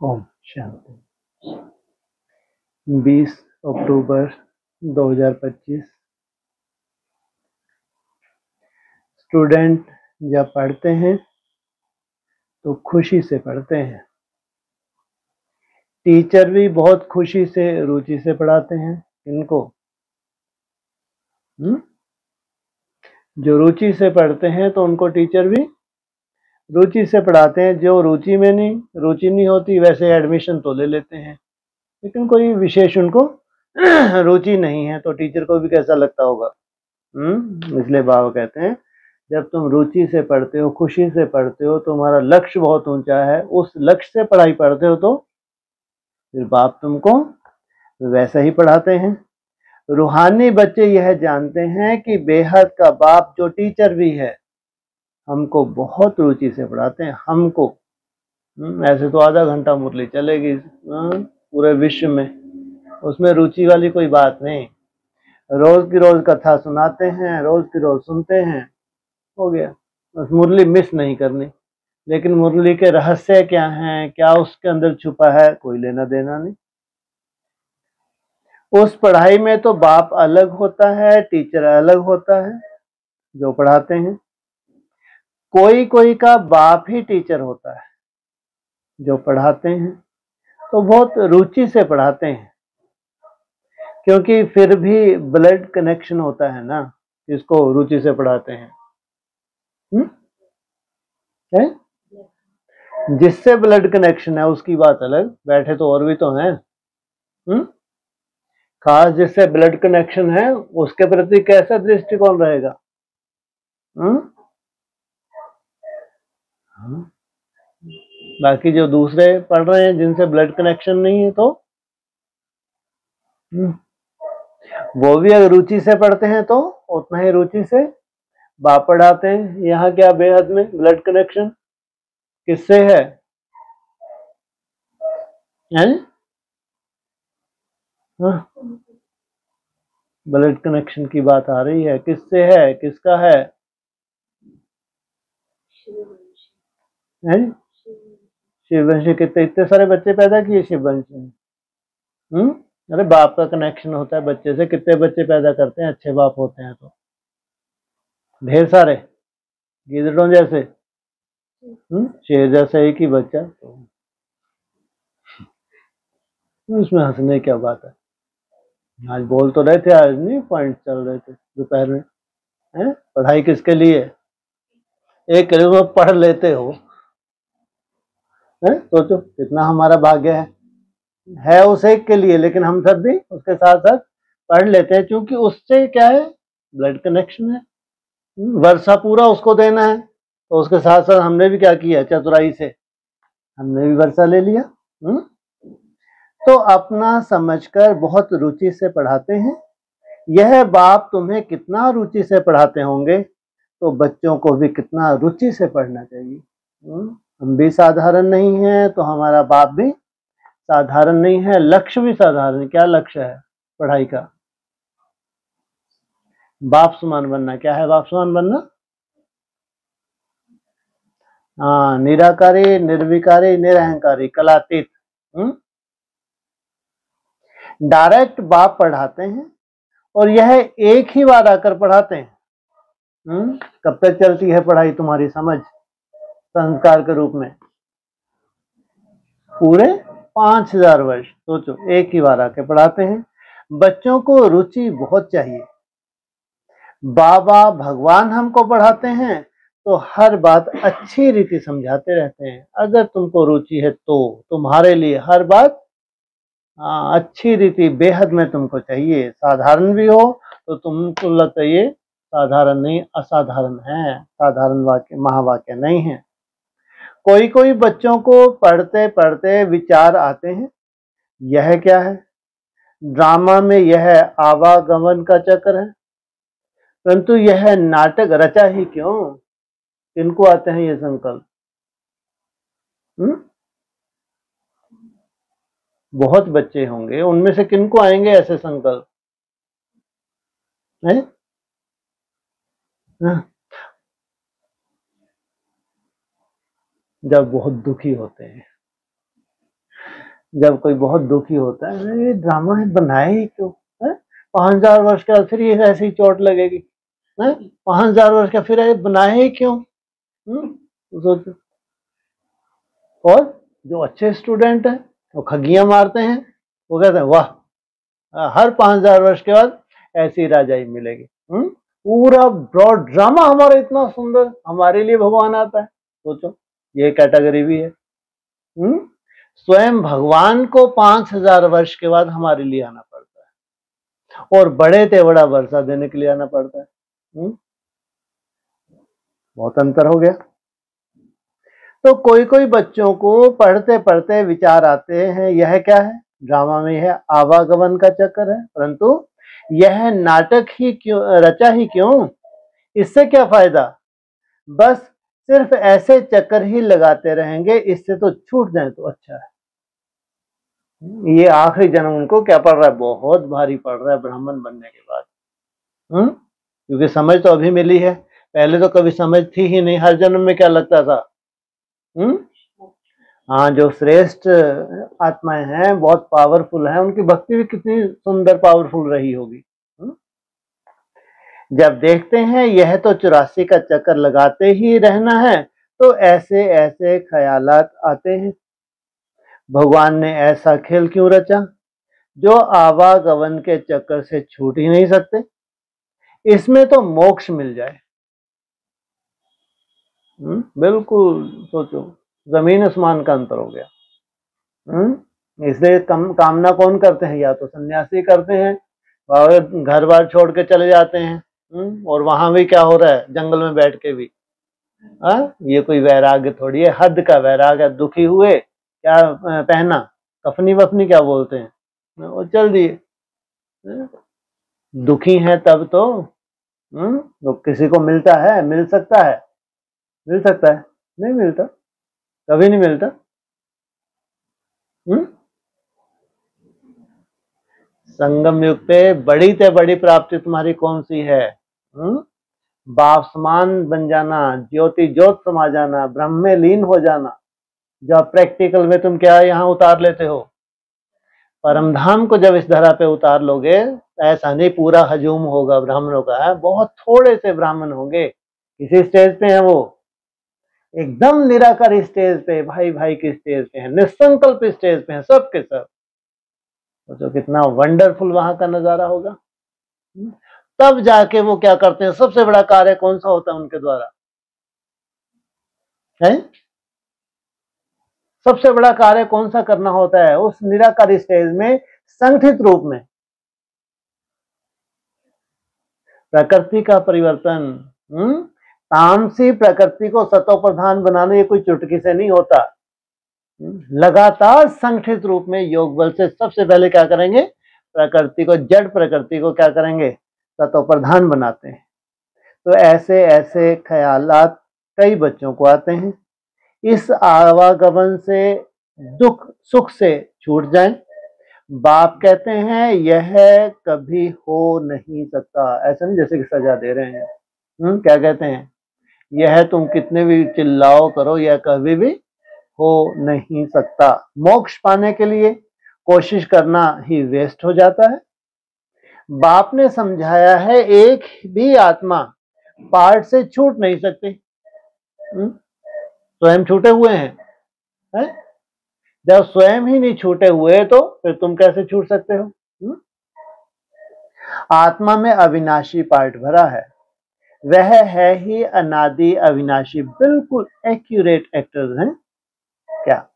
ओम शांति। 20 अक्टूबर 2025। Student जब पढ़ते हैं तो खुशी से पढ़ते हैं। टीचर भी बहुत खुशी से रुचि से पढ़ाते हैं। इनको जो रुचि से पढ़ते हैं तो उनको टीचर भी रुचि से पढ़ाते हैं। जो रुचि नहीं होती वैसे एडमिशन तो ले लेते हैं, लेकिन कोई विशेष उनको रुचि नहीं है तो टीचर को भी कैसा लगता होगा। इसलिए बाबा कहते हैं जब तुम रुचि से पढ़ते हो, खुशी से पढ़ते हो, तुम्हारा लक्ष्य बहुत ऊंचा है, उस लक्ष्य से पढ़ाई पढ़ते हो तो फिर बाप तुमको वैसा ही पढ़ाते हैं। रूहानी बच्चे यह जानते हैं कि बेहद का बाप जो टीचर भी है हमको बहुत रुचि से पढ़ाते हैं। हमको ऐसे तो आधा घंटा मुरली चलेगी पूरे विश्व में, उसमें रुचि वाली कोई बात नहीं। रोज की रोज कथा सुनाते हैं, रोज की रोज सुनते हैं, हो गया। बस मुरली मिस नहीं करनी। लेकिन मुरली के रहस्य क्या हैं, क्या उसके अंदर छुपा है, कोई लेना देना नहीं। उस पढ़ाई में तो बाप अलग होता है, टीचर अलग होता है जो पढ़ाते हैं। कोई कोई का बाप ही टीचर होता है जो पढ़ाते हैं, तो बहुत रुचि से पढ़ाते हैं, क्योंकि फिर भी ब्लड कनेक्शन होता है ना, इसको रुचि से पढ़ाते हैं। है? जिससे ब्लड कनेक्शन है उसकी बात अलग, बैठे तो और भी तो हैं। खास जिससे ब्लड कनेक्शन है उसके प्रति कैसा दृष्टिकोण रहेगा। बाकी जो दूसरे पढ़ रहे हैं जिनसे ब्लड कनेक्शन नहीं है तो वो भी अगर रुचि से पढ़ते हैं तो उतना ही रुचि से बाप पढ़ाते हैं। यहाँ क्या बेहद में ब्लड कनेक्शन किससे है? ब्लड कनेक्शन की बात आ रही है, किससे है, किसका है? शिववंशी। कितने इतने सारे बच्चे पैदा किए शिववंशी ने। अरे बाप का कनेक्शन होता है बच्चे से, कितने बच्चे पैदा करते हैं अच्छे बाप होते हैं तो ढेर सारे, गीदड़ों जैसे, शेर जैसा एक ही बच्चा, तो उसमें हंसने क्या बात है। आज बोल तो रहे थे, आज नहीं पॉइंट चल रहे थे दोपहर में। पढ़ाई किसके लिए? एक करीब पढ़ लेते हो, सोचो कितना हमारा भाग्य है उस एक के लिए, लेकिन हम सब भी उसके साथ साथ पढ़ लेते हैं, क्योंकि उससे क्या है, ब्लड कनेक्शन है। वर्षा पूरा उसको देना है, तो उसके साथ साथ हमने भी क्या किया, चतुराई से हमने भी वर्षा ले लिया। तो अपना समझकर बहुत रुचि से पढ़ाते हैं। यह बाप तुम्हें कितना रुचि से पढ़ाते होंगे तो बच्चों को भी कितना रुचि से पढ़ना चाहिए। हम भी साधारण नहीं है तो हमारा बाप भी साधारण नहीं है, लक्ष्य भी साधारण। क्या लक्ष्य है पढ़ाई का? बाप समान बनना। क्या है बाप समान बनना? हाँ, निराकारी, निर्विकारी, निरहंकारी, कलातीत। डायरेक्ट बाप पढ़ाते हैं और यह एक ही बार आकर पढ़ाते हैं। कब तक चलती है पढ़ाई तुम्हारी समझ संस्कार के रूप में? पूरे 5000 वर्ष। सोचो, एक ही बार आके पढ़ाते हैं। बच्चों को रुचि बहुत चाहिए। बाबा भगवान हमको पढ़ाते हैं तो हर बात अच्छी रीति समझाते रहते हैं। अगर तुमको रुचि है तो तुम्हारे लिए हर बात अच्छी रीति बेहद में तुमको चाहिए। साधारण भी हो तो तुमको लगता है ये साधारण नहीं, असाधारण है, साधारण वाक्य महावाक्य नहीं है। कोई कोई बच्चों को पढ़ते पढ़ते विचार आते हैं, यह क्या है? ड्रामा में यह आवागमन का चक्र है, परंतु यह नाटक रचा ही क्यों? किनको आते हैं ये संकल्प? बहुत बच्चे होंगे, उनमें से किनको आएंगे ऐसे संकल्प? है? जब बहुत दुखी होते हैं, जब कोई बहुत दुखी होता है, अरे ये ड्रामा है, बनाए ही क्यों है? 5000 वर्ष के बाद फिर ये ऐसी चोट लगेगी है? 5000 वर्ष का फिर बनाए ही क्यों? तो सोचो। और जो अच्छे स्टूडेंट हैं वो खगियां मारते हैं, वो कहते हैं वाह, हर 5000 वर्ष के बाद ऐसी राजाई मिलेगी। पूरा ब्रॉड ड्रामा हमारा इतना सुंदर, हमारे लिए भगवान आता है। सोचो, ये कैटेगरी भी है। स्वयं भगवान को 5000 वर्ष के बाद हमारे लिए आना पड़ता है, और बड़े ते बड़ा वर्षा देने के लिए आना पड़ता है। बहुत अंतर हो गया। तो कोई कोई बच्चों को पढ़ते पढ़ते विचार आते हैं, यह क्या है, ड्रामा में यह आवागमन का चक्कर है, परंतु यह नाटक ही क्यों रचा ही क्यों, इससे क्या फायदा, बस सिर्फ ऐसे चक्कर ही लगाते रहेंगे, इससे तो छूट जाए तो अच्छा है। ये आखिरी जन्म उनको क्या पड़ रहा है, बहुत भारी पड़ रहा है ब्राह्मण बनने के बाद। क्योंकि समझ तो अभी मिली है, पहले तो कभी समझ थी ही नहीं। हर जन्म में क्या लगता था, हाँ, जो श्रेष्ठ आत्माएं हैं, बहुत पावरफुल हैं, उनकी भक्ति भी कितनी सुंदर पावरफुल रही होगी। जब देखते हैं यह तो 84 का चक्कर लगाते ही रहना है, तो ऐसे ऐसे ख्यालात आते हैं, भगवान ने ऐसा खेल क्यों रचा जो आवागमन के चक्कर से छूट ही नहीं सकते, इसमें तो मोक्ष मिल जाए। बिल्कुल सोचो, जमीन आसमान का अंतर हो गया। इसलिए कामना कौन करते हैं, या तो सन्यासी करते हैं, घर बार छोड़ के चले जाते हैं। और वहां भी क्या हो रहा है, जंगल में बैठ के भी, ये कोई वैराग्य थोड़ी है, हद का वैराग्य। दुखी हुए, क्या पहना, कफनी वफनी क्या बोलते हैं, वो चल दिए। दुखी है तब तो किसी को मिलता है, मिल सकता है, नहीं मिलता, कभी नहीं मिलता। संगम युग पे बड़ी से बड़ी प्राप्ति तुम्हारी कौन सी है, बाप समान बन जाना, ज्योति ज्योत समा जाना, ब्रह्म में लीन हो जाना। जब प्रैक्टिकल में तुम क्या यहाँ उतार लेते हो, परमधाम को जब इस धरा पे उतार लोगे, ऐसा नहीं पूरा हजूम होगा ब्राह्मणों का, है बहुत थोड़े से ब्राह्मण होंगे। किसी स्टेज पे हैं वो, एकदम निराकार स्टेज पे, भाई भाई की स्टेज पे है, निसंकल्प स्टेज पे है, सब के सब। तो कितना वंडरफुल वहां का नजारा होगा। तब जाके वो क्या करते हैं, सबसे बड़ा कार्य कौन सा होता है उनके द्वारा, है सबसे बड़ा कार्य कौन सा करना होता है उस निराकार स्टेज में, संगठित रूप में प्रकृति का परिवर्तन। तामसी प्रकृति को सतो प्रधान बनाना ये कोई चुटकी से नहीं होता। लगातार संगठित रूप में योग बल से सबसे पहले क्या करेंगे, प्रकृति को, जड़ प्रकृति को क्या करेंगे, सतो प्रधान बनाते हैं। तो ऐसे ऐसे ख्यालात कई बच्चों को आते हैं, इस आवागमन से दुख सुख से छूट जाएं। बाप कहते हैं यह कभी हो नहीं सकता, ऐसा नहीं जैसे कि सजा दे रहे हैं। क्या कहते हैं, यह तुम कितने भी चिल्लाओ करो, यह कभी भी हो नहीं सकता। मोक्ष पाने के लिए कोशिश करना ही वेस्ट हो जाता है। बाप ने समझाया है एक भी आत्मा पार्ट से छूट नहीं सकती, स्वयं छूटे हुए हैं, है? जब स्वयं ही नहीं छूटे हुए तो फिर तुम कैसे छूट सकते हो। आत्मा में अविनाशी पार्ट भरा है, वह है ही अनादि अविनाशी। बिल्कुल एक्यूरेट एक्टर्स हैं क्या,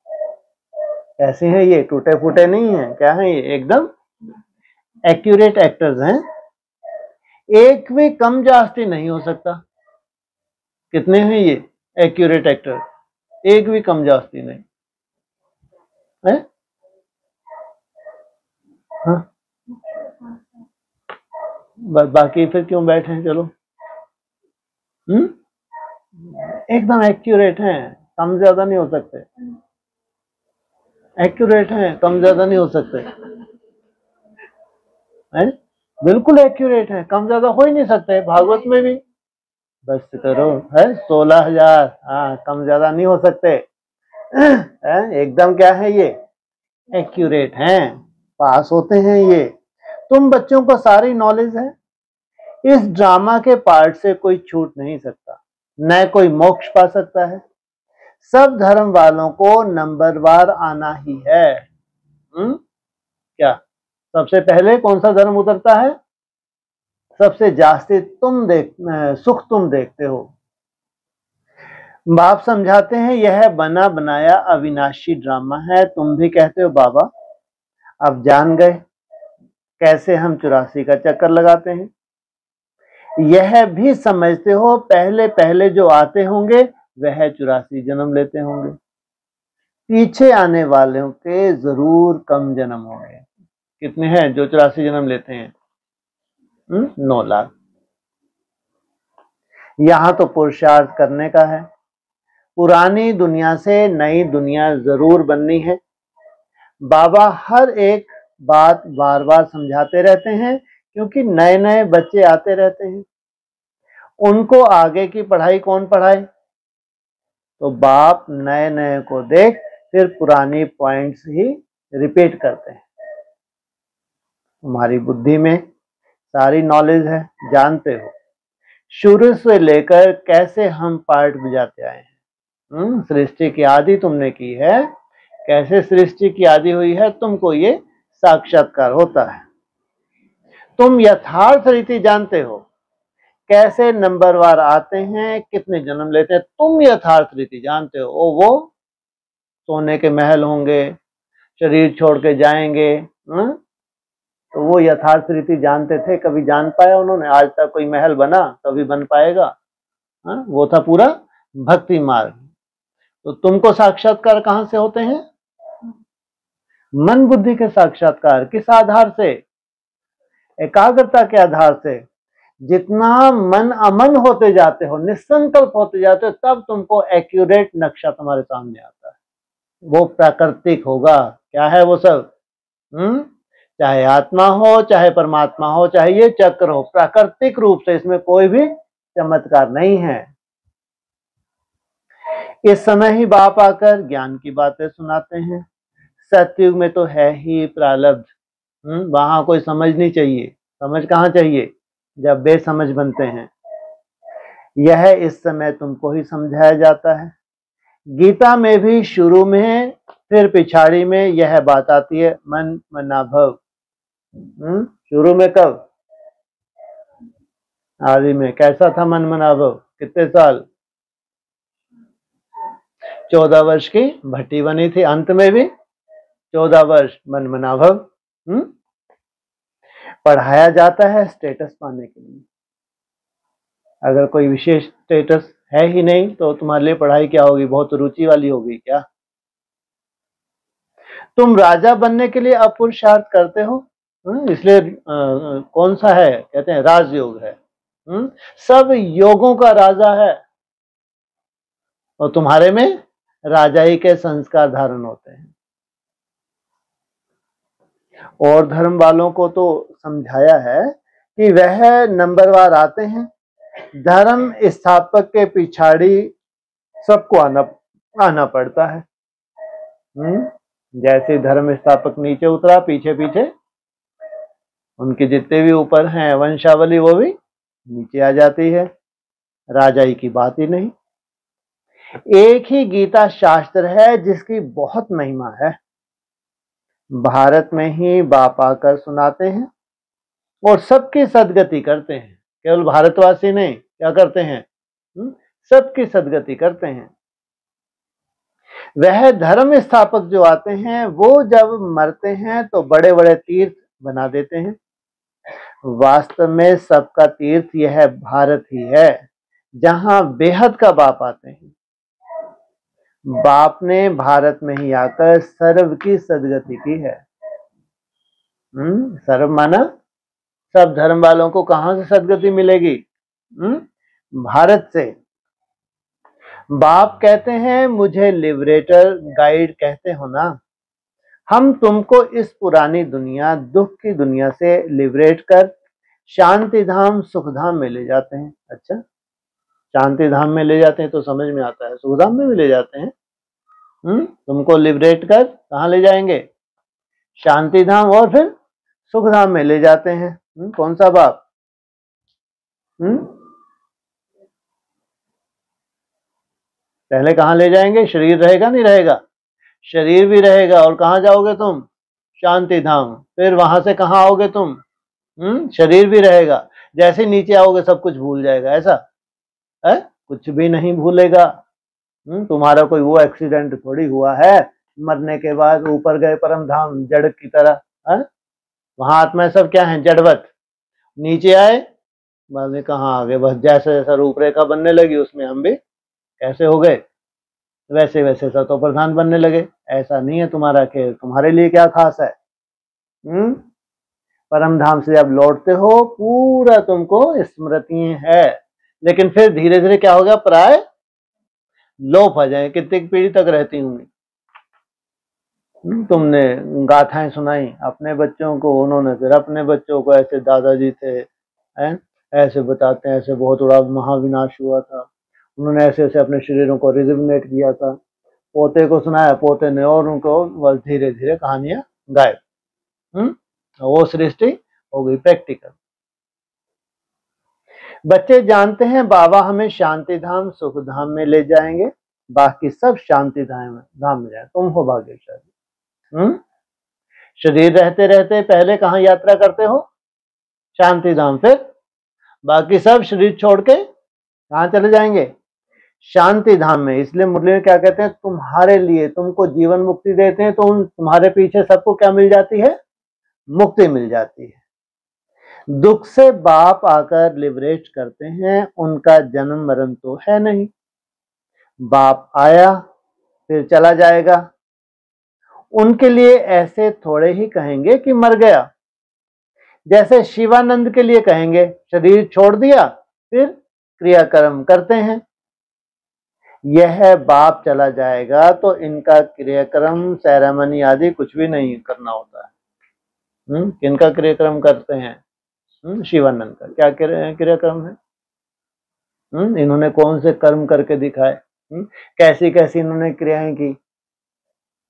ऐसे हैं ये, टूटे फूटे नहीं है, क्या है ये, एकदम एक्यूरेट एक्टर्स हैं। एक भी कम जास्ती नहीं हो सकता। कितने हैं ये एक्यूरेट एक्टर, एक भी कम जास्ती नहीं है। हाँ? बाकी फिर क्यों बैठे हैं, चलो। एकदम एक्यूरेट हैं, कम ज्यादा नहीं हो सकते, एक्यूरेट हैं, कम ज्यादा नहीं हो सकते, है? बिल्कुल एक्यूरेट है, कम ज्यादा हो ही नहीं सकते। भागवत में भी बस करो है 16,000, हाँ, कम ज्यादा नहीं हो सकते। एकदम क्या है ये, एक्यूरेट हैं, पास होते हैं ये। तुम बच्चों को सारी नॉलेज है। इस ड्रामा के पार्ट से कोई छूट नहीं सकता, न कोई मोक्ष पा सकता है। सब धर्म वालों को नंबरवार आना ही है। क्या सबसे पहले कौन सा धर्म उतरता है? सबसे जास्ती सुख तुम देखते हो। बाप समझाते हैं यह बना बनाया अविनाशी ड्रामा है। तुम भी कहते हो बाबा अब जान गए कैसे हम 84 का चक्कर लगाते हैं। यह भी समझते हो पहले पहले जो आते होंगे वह 84 जन्म लेते होंगे। पीछे आने वालों के जरूर कम जन्म होंगे। कितने हैं जो 84 जन्म लेते हैं? 9 लाख। यहां तो पुरुषार्थ करने का है। पुरानी दुनिया से नई दुनिया जरूर बननी है। बाबा हर एक बात बार बार समझाते रहते हैं क्योंकि नए नए बच्चे आते रहते हैं। उनको आगे की पढ़ाई कौन पढ़ाए? तो बाप नए नए को देख फिर पुरानी पॉइंट्स ही रिपीट करते हैं। तुम्हारी बुद्धि में सारी नॉलेज है, जानते हो शुरू से लेकर कैसे हम पार्ट बजाते आए हैं। सृष्टि की आदि तुमने की है, कैसे सृष्टि की आदि हुई है तुमको ये साक्षात्कार होता है। तुम यथार्थ रीति जानते हो कैसे नंबरवार आते हैं, कितने जन्म लेते हैं, तुम यथार्थ रीति जानते हो। वो सोने के महल होंगे, शरीर छोड़ के जाएंगे। तो वो यथार्थ रीति जानते थे, कभी जान पाया उन्होंने? आज तक कोई महल बना, कभी बन पाएगा? वो था पूरा भक्ति मार्ग। तो तुमको साक्षात्कार कहां से होते हैं? मन बुद्धि के साक्षात्कार। किस आधार से? एकाग्रता के आधार से। जितना मन अमन होते जाते हो, निसंकल्प होते जाते हो, तब तुमको एक्यूरेट नक्शा तुम्हारे सामने आता है। वो प्राकृतिक होगा। क्या है वो सब? चाहे आत्मा हो, चाहे परमात्मा हो, चाहे ये चक्र हो, प्राकृतिक रूप से, इसमें कोई भी चमत्कार नहीं है। इस समय ही बाप आकर ज्ञान की बातें सुनाते हैं। सतयुग में तो है ही प्रारब्ध। वहां कोई समझ नहीं चाहिए। समझ कहाँ चाहिए? जब बेसमझ बनते हैं। यह इस समय तुमको ही समझाया जाता है। गीता में भी शुरू में फिर पिछाड़ी में यह बात आती है, मन मना भव। शुरू में कब? आदि में कैसा था मन मना भव? कितने साल? 14 वर्ष की भट्टी बनी थी। अंत में भी 14 वर्ष मन मना भव। पढ़ाया जाता है स्टेटस पाने के लिए। अगर कोई विशेष स्टेटस है ही नहीं तो तुम्हारे लिए पढ़ाई क्या होगी? बहुत रुचि वाली होगी क्या? तुम राजा बनने के लिए अपुरुषार्थ करते हो, इसलिए कौन सा है? कहते हैं राजयोग है। सब योगों का राजा है और तुम्हारे में राजाई के संस्कार धारण होते हैं। और धर्म वालों को तो समझाया है कि वह नंबरवार आते हैं। धर्म स्थापक के पिछाड़ी सबको आना पड़ता है। जैसे धर्म स्थापक नीचे उतरा, पीछे पीछे उनके जितने भी ऊपर हैं वंशावली वो भी नीचे आ जाती है। राजाई की बात ही नहीं। एक ही गीता शास्त्र है जिसकी बहुत महिमा है। भारत में ही बाप आकर सुनाते हैं और सबकी सदगति करते हैं। केवल भारतवासी नहीं, क्या करते हैं? सबकी सदगति करते हैं। वह धर्म स्थापक जो आते हैं वो जब मरते हैं तो बड़े बड़े तीर्थ बना देते हैं। वास्तव में सबका तीर्थ यह भारत ही है जहां बेहद का बाप आते हैं। बाप ने भारत में ही आकर सर्व की सदगति की है। सर्व माना सब धर्म वालों को कहां से सदगति मिलेगी? भारत से। बाप कहते हैं मुझे लिबरेटर गाइड कहते हो ना, हम तुमको इस पुरानी दुनिया, दुख की दुनिया से लिबरेट कर शांति धाम सुख धाम में ले जाते हैं। अच्छा, शांति धाम में ले जाते हैं तो समझ में आता है, सुख धाम में भी ले जाते हैं। तुमको लिबरेट कर कहाँ ले जाएंगे? शांति धाम और फिर सुख धाम में ले जाते हैं। कौन सा बाप? पहले कहाँ ले जाएंगे? शरीर रहेगा नहीं रहेगा? शरीर भी रहेगा। और कहाँ जाओगे तुम? शांति धाम। फिर वहां से कहाँ आओगे तुम? शरीर भी रहेगा। जैसे नीचे आओगे सब कुछ भूल जाएगा, ऐसा है? कुछ भी नहीं भूलेगा। तुम्हारा कोई वो एक्सीडेंट थोड़ी हुआ है मरने के बाद ऊपर गए परम धाम जड़ की तरह है? वहां आत्मा सब क्या है? जड़वत। नीचे आए, बाद में कहाँ आ गए? बस जैसे जैसा रूपरेखा बनने लगी उसमें हम भी कैसे हो गए, वैसे वैसे सतो प्रधान बनने लगे। ऐसा नहीं है तुम्हारा कि तुम्हारे लिए क्या खास है। परम धाम से जब लौटते हो पूरा तुमको स्मृति है, लेकिन फिर धीरे धीरे क्या होगा? प्राय लोप आ जाए। कितनी पीढ़ी तक रहती होंगी? तुमने गाथाएं सुनाई अपने बच्चों को, उन्होंने फिर अपने बच्चों को, ऐसे दादाजी थे हैं, ऐसे बताते हैं ऐसे बहुत बड़ा महाविनाश हुआ था, उन्होंने ऐसे ऐसे अपने शरीरों को रिजुविनेट किया था। पोते को सुनाया, पोते ने और उनको, बस धीरे धीरे कहानियां गायब। वो सृष्टि हो गई प्रैक्टिकल। बच्चे जानते हैं बाबा हमें शांति धाम सुख धाम में ले जाएंगे, बाकी सब शांति धाम में जाए। तुम हो भाग्यशाली। शरीर रहते रहते पहले कहाँ यात्रा करते हो? शांति धाम। फिर बाकी सब शरीर छोड़ के कहाँ चले जाएंगे? शांति धाम में। इसलिए मुरली में क्या कहते हैं? तुम्हारे लिए तुमको जीवन मुक्ति देते हैं, तो तुम्हारे पीछे सबको क्या मिल जाती है? मुक्ति मिल जाती है। दुख से बाप आकर लिबरेट करते हैं, उनका जन्म मरण तो है नहीं। बाप आया फिर चला जाएगा। उनके लिए ऐसे थोड़े ही कहेंगे कि मर गया। जैसे शिवानंद के लिए कहेंगे शरीर छोड़ दिया फिर क्रियाकर्म करते हैं। यह बाप चला जाएगा तो इनका क्रियाक्रम सेरेमनी आदि कुछ भी नहीं करना होता है। किनका क्रियाक्रम करते हैं? शिवानंद का। क्या क्रियाक्रम है? इन्होंने कौन से कर्म करके दिखाए, कैसी कैसी इन्होंने क्रियाएं की,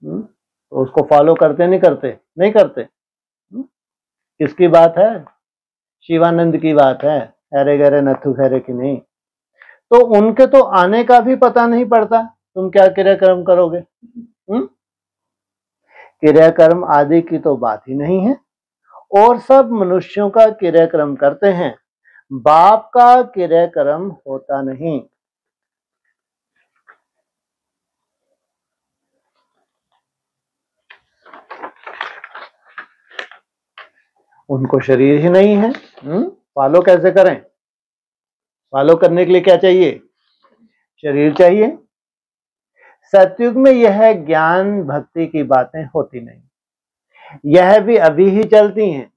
तो उसको फॉलो करते नहीं करते? नहीं करते। किसकी बात है? शिवानंद की बात है। अरे गरे नथु खैरे की नहीं। तो उनके तो आने का भी पता नहीं पड़ता, तुम क्या क्रियाक्रम करोगे? क्रियाक्रम आदि की तो बात ही नहीं है। और सब मनुष्यों का क्रियाक्रम करते हैं, बाप का क्रियाक्रम होता नहीं। उनको शरीर ही नहीं है। फॉलो कैसे करें? फॉलो करने के लिए क्या चाहिए? शरीर चाहिए। सतयुग में यह ज्ञान भक्ति की बातें होती नहीं, यह भी अभी ही चलती हैं।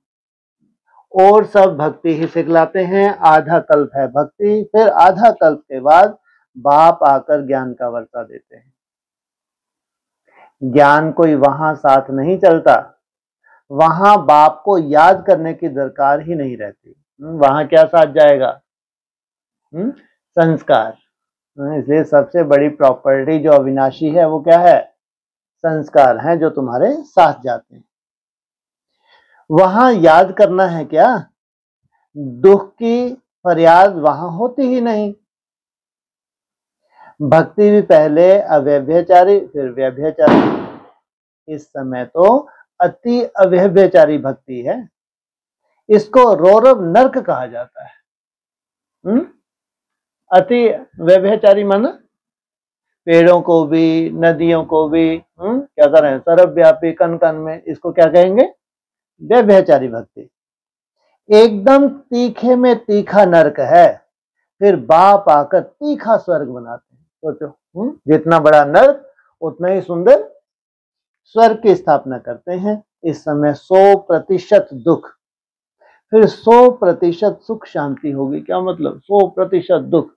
और सब भक्ति ही सिखलाते हैं। आधा कल्प है भक्ति, फिर आधा कल्प के बाद बाप आकर ज्ञान का वर्षा देते हैं। ज्ञान कोई वहां साथ नहीं चलता, वहां बाप को याद करने की दरकार ही नहीं रहती। वहां क्या साथ जाएगा? संस्कार। इसलिए सबसे बड़ी प्रॉपर्टी जो अविनाशी है वो क्या है? संस्कार हैं जो तुम्हारे साथ जाते हैं। वहां याद करना है क्या? दुख की फरियाद वहां होती ही नहीं। भक्ति भी पहले अव्यभिचारी फिर व्यभिचारी। इस समय तो अति अव्यभिचारी भक्ति है। इसको रौरव नर्क कहा जाता है। अति व्यभिचारी माना पेड़ों को भी नदियों को भी क्या करें? सर्वव्यापी कण कण में। इसको क्या कहेंगे? व्यभिचारी भक्ति। एकदम तीखे में तीखा नरक है, फिर बाप आकर तीखा स्वर्ग बनाते हैं। सोचो, जितना बड़ा नरक उतना ही सुंदर स्वर्ग की स्थापना करते हैं। इस समय 100% दुख, फिर 100% सुख शांति होगी। क्या मतलब? 100% दुख,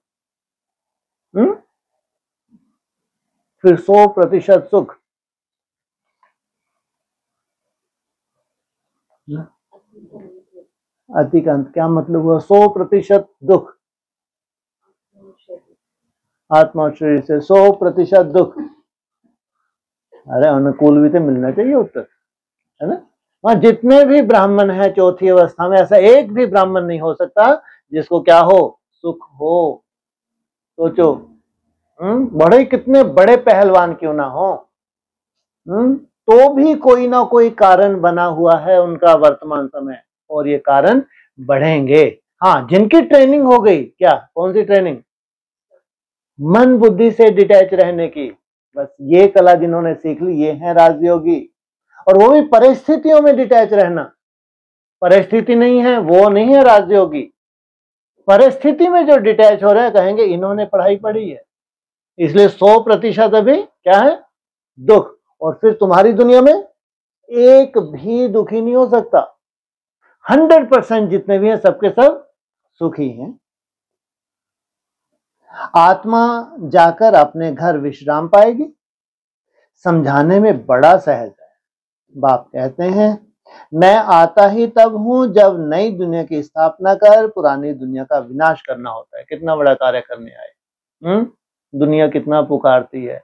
फिर 100% सुख। अतिकांत क्या मतलब हुआ? 100% दुख आत्मा और शरीर से, 100% दुख। अरे अनुकूल भी तो मिलना चाहिए उत्तर, है ना? वहां जितने भी ब्राह्मण हैं चौथी अवस्था में, ऐसा एक भी ब्राह्मण नहीं हो सकता जिसको क्या हो, सुख हो। सोचो, बड़े कितने बड़े पहलवान क्यों ना हो, तो भी कोई ना कोई कारण बना हुआ है उनका वर्तमान समय, और ये कारण बढ़ेंगे। हाँ, जिनकी ट्रेनिंग हो गई, क्या कौन सी ट्रेनिंग, मन बुद्धि से डिटैच रहने की, बस ये कला जिन्होंने सीख ली ये है राजयोगी। और वो भी परिस्थितियों में डिटैच रहना, परिस्थिति नहीं है वो नहीं है राजयोगी, परिस्थिति में जो डिटैच हो रहे हैं कहेंगे इन्होंने पढ़ाई पढ़ी है। इसलिए 100% अभी क्या है, दुख। और फिर तुम्हारी दुनिया में एक भी दुखी नहीं हो सकता, 100% जितने भी हैं सबके सब सुखी हैं। आत्मा जाकर अपने घर विश्राम पाएगी। समझाने में बड़ा सहज है। बाप कहते हैं, मैं आता ही तब हूं जब नई दुनिया की स्थापना कर पुरानी दुनिया का विनाश करना होता है। कितना बड़ा कार्य करने आए। दुनिया कितना पुकारती है,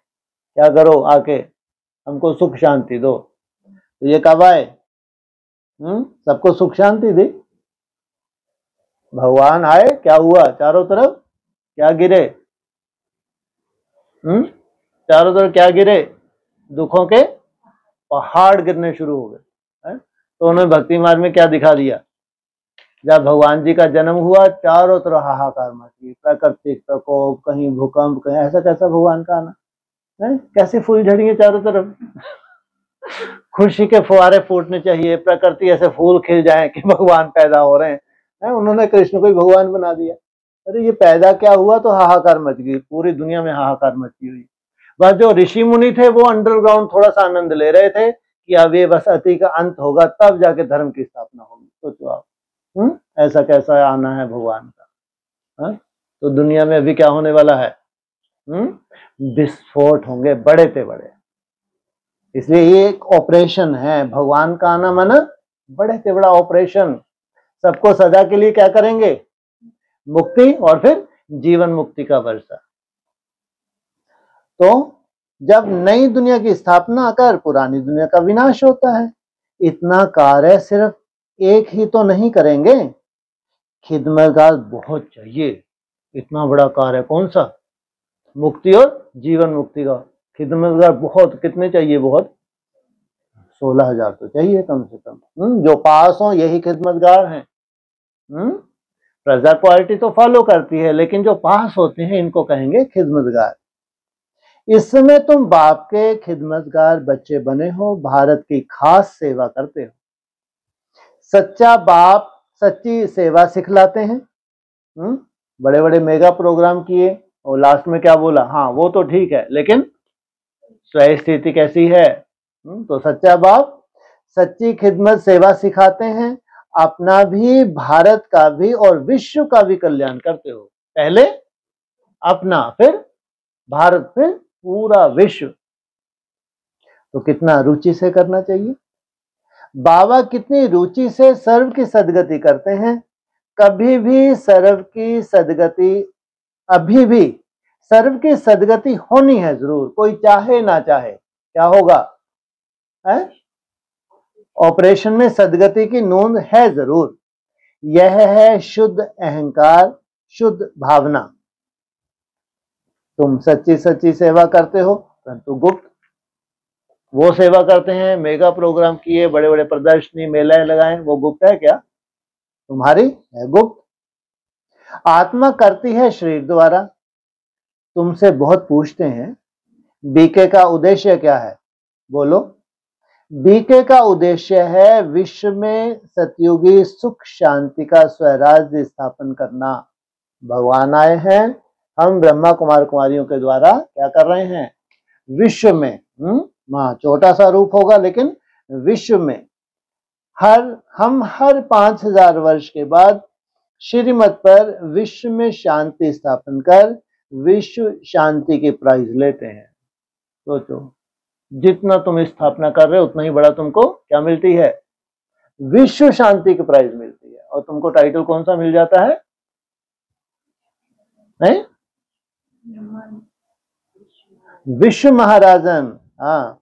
क्या करो आके हमको सुख शांति दो, तो ये कब आए, सबको सुख शांति दी। भगवान आए, क्या हुआ, चारों तरफ क्या गिरे, चारों तरफ क्या गिरे, दुखों के पहाड़ गिरने शुरू हो गए। तो उन्होंने भक्ति मार्ग में क्या दिखा दिया, जब भगवान जी का जन्म हुआ चारों तरफ हाहाकार मची, प्राकृतिक प्रकोप, कहीं भूकंप, कहीं ऐसा कैसा भगवान का आना है, कैसे फूल झड़ेंगे चारों तरफ, खुशी के फुहारे फूटने चाहिए, प्रकृति ऐसे फूल खिल जाए कि भगवान पैदा हो रहे हैं। उन्होंने कृष्ण को ही भगवान बना दिया। अरे ये पैदा क्या हुआ, तो हाहाकार मच गई, पूरी दुनिया में हाहाकार मची हुई। बस जो ऋषि मुनि थे वो अंडरग्राउंड थोड़ा सा आनंद ले रहे थे कि अब ये बस अति का अंत होगा तब जाके धर्म की स्थापना होगी। सोचो आप, ऐसा कैसा आना है भगवान का। तो दुनिया में अभी क्या होने वाला है, विस्फोट होंगे बड़े से बड़े। इसलिए ये एक ऑपरेशन है, भगवान का आना माना बड़े से बड़ा ऑपरेशन। सबको सदा के लिए क्या करेंगे, मुक्ति, और फिर जीवन मुक्ति का वर्षा। तो जब नई दुनिया की स्थापना कर पुरानी दुनिया का विनाश होता है। इतना कार्य सिर्फ एक ही तो नहीं करेंगे, खिदमतगार बहुत चाहिए। इतना बड़ा कार्य कौन सा, मुक्ति और जीवन मुक्ति का, खिदमतगार बहुत, कितने चाहिए, बहुत 16,000 तो चाहिए कम से कम। जो पास हो यही खिदमतगार हैं। प्रजा क्वालिटी तो फॉलो करती है, लेकिन जो पास होते हैं इनको कहेंगे खिदमतगार। इस समय तुम बाप के खिदमतगार बच्चे बने हो, भारत की खास सेवा करते हो। सच्चा बाप सच्ची सेवा सिखलाते हैं। बड़े बड़े मेगा प्रोग्राम किए और लास्ट में क्या बोला, हाँ वो तो ठीक है लेकिन स्वयं स्थिति कैसी है। तो सच्चा बाप सच्ची खिदमत सेवा सिखाते हैं, अपना भी भारत का भी और विश्व का भी कल्याण करते हो। पहले अपना, फिर भारत, फिर पूरा विश्व। तो कितना रुचि से करना चाहिए। बाबा कितनी रुचि से सर्व की सदगति करते हैं। कभी भी सर्व की सदगति, अभी भी सर्व की सदगति होनी है जरूर, कोई चाहे ना चाहे। क्या होगा, ऑपरेशन में सदगति की नोंद है जरूर। यह है शुद्ध अहंकार, शुद्ध भावना। तुम सच्ची सच्ची सेवा करते हो, परंतु गुप्त। वो सेवा करते हैं, मेगा प्रोग्राम किए, बड़े बड़े प्रदर्शनी मेले लगाए, वो गुप्त है क्या, तुम्हारी है गुप्त। आत्मा करती है शरीर द्वारा। तुमसे बहुत पूछते हैं बीके का उद्देश्य क्या है, बोलो। बीके का उद्देश्य है विश्व में सतयुगी सुख शांति का स्वराज्य स्थापन करना। भगवान आए हैं, हम ब्रह्मा कुमार कुमारियों के द्वारा क्या कर रहे हैं, विश्व में, छोटा सा रूप होगा लेकिन विश्व में हम हर 5,000 वर्ष के बाद श्रीमत पर विश्व में शांति स्थापन कर विश्व शांति की प्राइज लेते हैं। सोचो, जितना तुम स्थापना कर रहे हो उतना ही बड़ा तुमको क्या मिलती है, विश्व शांति की प्राइज मिलती है। और तुमको टाइटल कौन सा मिल जाता है, नहीं? विश्व महाराजन। हाँ,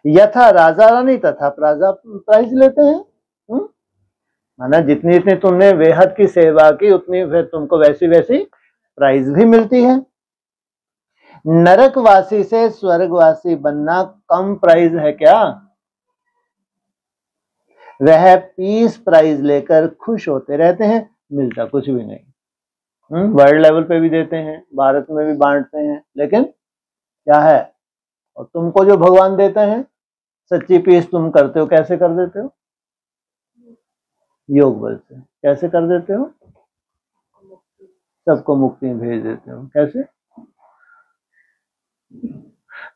यथा राजा रानी तथा प्रजा प्राइज लेते हैं। माना जितनी जितनी तुमने बेहद की सेवा की उतनी फिर तुमको वैसी वैसी प्राइज भी मिलती है। नरकवासी से स्वर्गवासी बनना कम प्राइज है क्या? वह पीस प्राइज लेकर खुश होते रहते हैं, मिलता कुछ भी नहीं। वर्ल्ड लेवल पे भी देते हैं, भारत में भी बांटते हैं, लेकिन क्या है? और तुमको जो भगवान देते हैं सच्ची पीस तुम करते हो, कैसे कर देते हो? योग बल से। कैसे कर देते हो? सबको मुक्ति में भेज देते हो। कैसे?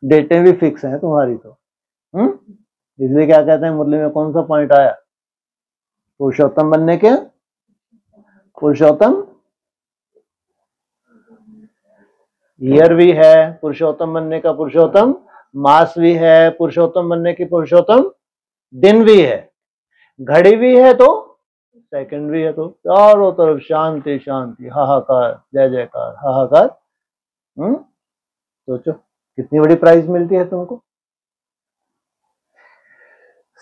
डेटें भी फिक्स हैं तुम्हारी तो। इसलिए क्या कहते हैं मुरली में, कौन सा पॉइंट आया? पुरुषोत्तम बनने के पुरुषोत्तम ईयर भी है, पुरुषोत्तम बनने का पुरुषोत्तम मास भी है, पुरुषोत्तम बनने की पुरुषोत्तम दिन भी है, घड़ी भी है तो सेकंड भी है, तो चारों तरफ शांति शांति, हाहाकार, जय जयकार, हाहाकार। सोचो कितनी बड़ी प्राइज मिलती है तुमको।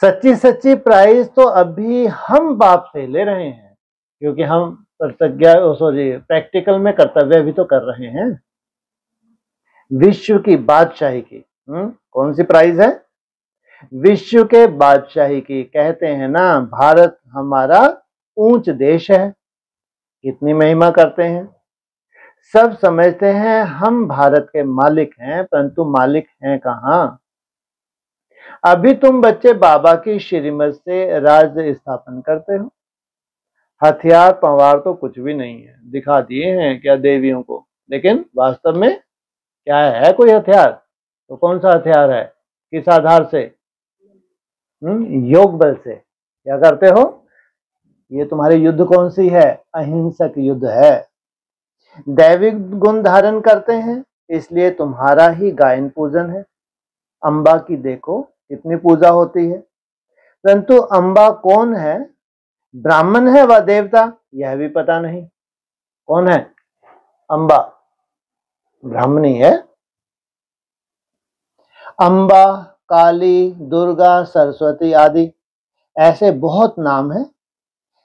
सच्ची सच्ची प्राइज तो अभी हम बाप से ले रहे हैं, क्योंकि हम प्रैक्टिकल में कर्तव्य भी तो कर रहे हैं। विश्व की बादशाही की कौन सी प्राइज है? विश्व के बादशाही की। कहते हैं ना, भारत हमारा ऊंच देश है। कितनी महिमा करते हैं। सब समझते हैं हम भारत के मालिक हैं, परंतु मालिक हैं कहाँ? अभी तुम बच्चे बाबा की श्रीमत से राज्य स्थापन करते हो। हथियार पवार तो कुछ भी नहीं है, दिखा दिए हैं क्या देवियों को, लेकिन वास्तव में क्या है कोई हथियार? तो कौन सा हथियार है? किस आधार से? योग बल से। क्या करते हो? ये तुम्हारी युद्ध कौन सी है? अहिंसक युद्ध है। दैविक गुण धारण करते हैं, इसलिए तुम्हारा ही गायन पूजन है। अंबा की देखो कितनी पूजा होती है, परंतु अंबा कौन है? ब्राह्मण है व देवता, यह भी पता नहीं। कौन है अंबा? ब्राह्मणी है। अंबा, काली, दुर्गा, सरस्वती आदि ऐसे बहुत नाम है।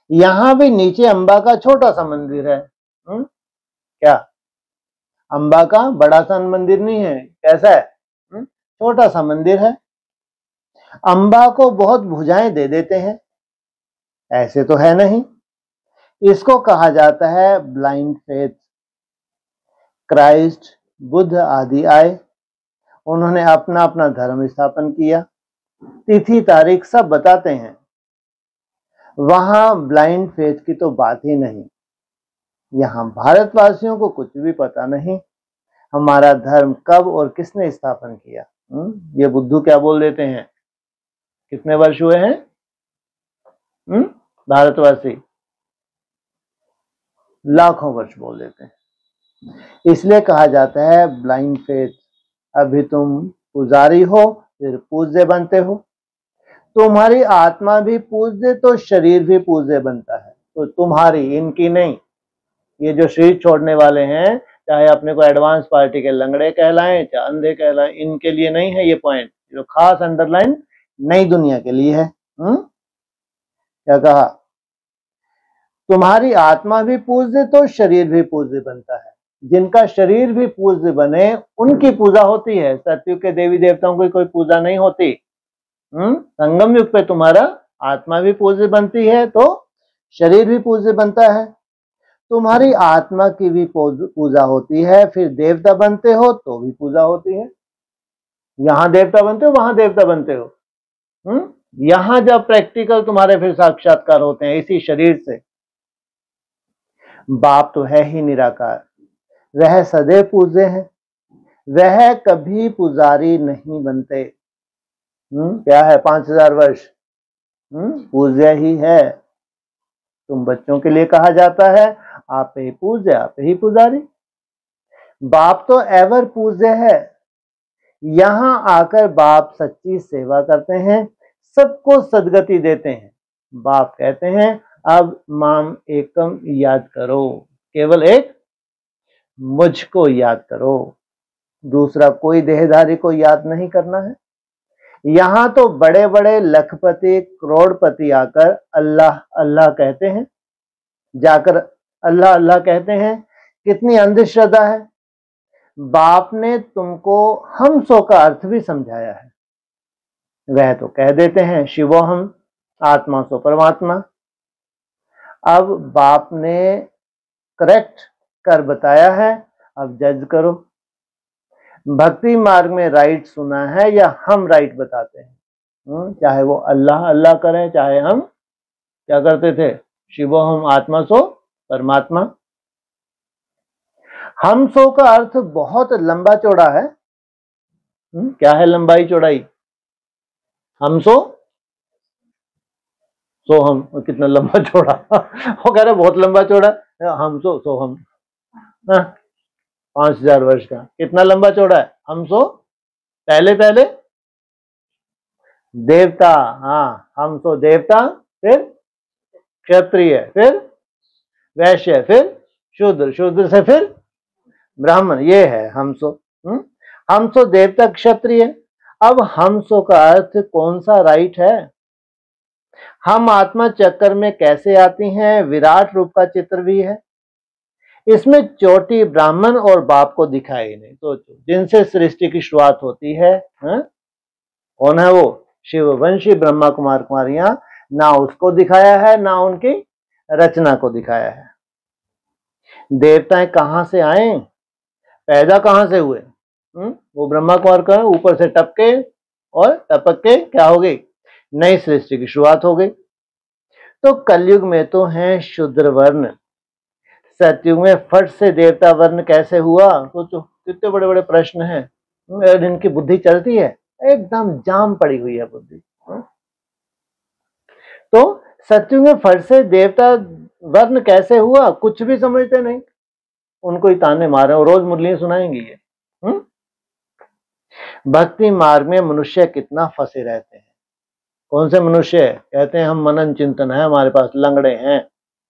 यहां भी नीचे अंबा का छोटा सा मंदिर है। क्या अंबा का बड़ा सा मंदिर नहीं है? कैसा है? छोटा सा मंदिर है। अंबा को बहुत भुजाएं दे देते हैं, ऐसे तो है नहीं। इसको कहा जाता है ब्लाइंड फेथ। क्राइस्ट, बुद्ध आदि आए, उन्होंने अपना अपना धर्म स्थापन किया, तिथि तारीख सब बताते हैं। वहां ब्लाइंड फेथ की तो बात ही नहीं। यहाँ भारतवासियों को कुछ भी पता नहीं हमारा धर्म कब और किसने स्थापन किया। ये बुद्धू क्या बोल देते हैं? कितने वर्ष हुए हैं भारतवासी? लाखों वर्ष बोल देते हैं। इसलिए कहा जाता है ब्लाइंड फेथ। अभी तुम पुजारी हो, फिर पूज्य बनते हो। तुम्हारी आत्मा भी पूज्य तो शरीर भी पूज्य बनता है। तो तुम्हारी, इनकी नहीं। ये जो शरीर छोड़ने वाले हैं, चाहे अपने को एडवांस पार्टी के लंगड़े कहलाएं चाहे अंधे कहलाएं, इनके लिए नहीं है ये पॉइंट। जो खास अंडरलाइन नई दुनिया के लिए है। क्या कहा? तुम्हारी आत्मा भी पूज्य तो शरीर भी पूज्य बनता है। जिनका शरीर भी पूज्य बने उनकी पूजा होती है। सतयुग के देवी देवताओं की कोई पूजा नहीं होती। संगम युग पे तुम्हारा आत्मा भी पूज्य बनती है तो शरीर भी पूज्य बनता है। तुम्हारी आत्मा की भी पूजा होती है, फिर देवता बनते हो तो भी पूजा होती है। यहां देवता बनते हो, वहां देवता बनते हो। यहां जब प्रैक्टिकल तुम्हारे फिर साक्षात्कार होते हैं इसी शरीर से। बाप तो है ही निराकार, वह सदैव पूज्य है, वह कभी पुजारी नहीं बनते। क्या है 5000 वर्ष पूज्य ही है। तुम बच्चों के लिए कहा जाता है आप ही पूज्य, आप ही पुजारी। बाप तो एवर पूज्य है। यहां आकर बाप सच्ची सेवा करते हैं, सबको सदगति देते हैं। बाप कहते हैं अब माम एकम याद करो, केवल एक मुझको याद करो, दूसरा कोई देहधारी को याद नहीं करना है। यहाँ तो बड़े बड़े लखपति करोड़पति आकर अल्लाह अल्लाह कहते हैं, जाकर अल्लाह अल्लाह कहते हैं। कितनी अंधश्रद्धा है। बाप ने तुमको हम सो का अर्थ भी समझाया है। वह तो कह देते हैं शिवो हम, आत्मा सो परमात्मा। अब बाप ने करेक्ट कर बताया है, अब जज करो। भक्ति मार्ग में राइट सुना है या हम राइट बताते हैं? चाहे वो अल्लाह अल्लाह करें, चाहे हम क्या करते थे, शिवो हम आत्मा सो परमात्मा। हम सो का अर्थ बहुत लंबा चौड़ा है। क्या है लंबाई चौड़ाई? हम सो हम, कितना लंबा चौड़ा वो कह रहे बहुत लंबा चौड़ा। हम सो हम 5000 वर्ष का, कितना लंबा चौड़ा है हम सो? पहले पहले देवता, हाँ हम सो देवता, फिर क्षत्रिय, फिर वैश्य, फिर शूद्र, शूद्र से फिर ब्राह्मण, ये है हम सो। हम सो देवता क्षत्रिय। अब हम सो का अर्थ कौन सा राइट है? हम आत्मा चक्कर में कैसे आती हैं? विराट रूप का चित्र भी है इसमें। चोटी ब्राह्मण और बाप को दिखाई नहीं। सोचो, जिनसे सृष्टि की शुरुआत होती है, कौन है वो? शिववंशी ब्रह्मा कुमार कुमारियां। ना उसको दिखाया है, ना उनकी रचना को दिखाया है। देवताएं कहां से आए, पैदा कहां से हुए? वो ब्रह्मा कुमार का ऊपर से टपके और टपक के क्या हो गई? नई सृष्टि की शुरुआत हो गई। तो कलयुग में तो है शूद्र वर्ण, सतयुग में फट से देवता वर्ण कैसे हुआ? सोचो, कितने बड़े बड़े प्रश्न हैं। इनकी बुद्धि चलती है, एकदम जाम पड़ी हुई है बुद्धि। तो सतयुग में फट से देवता वर्ण कैसे हुआ? कुछ भी समझते नहीं, उनको ही ताने मारे और रोज मुरलियां सुनाएंगी ये। भक्ति मार्ग में मनुष्य कितना फंसे रहते हैं। कौन से मनुष्य? कहते हैं हम मनन चिंतन है हमारे पास, लंगड़े हैं,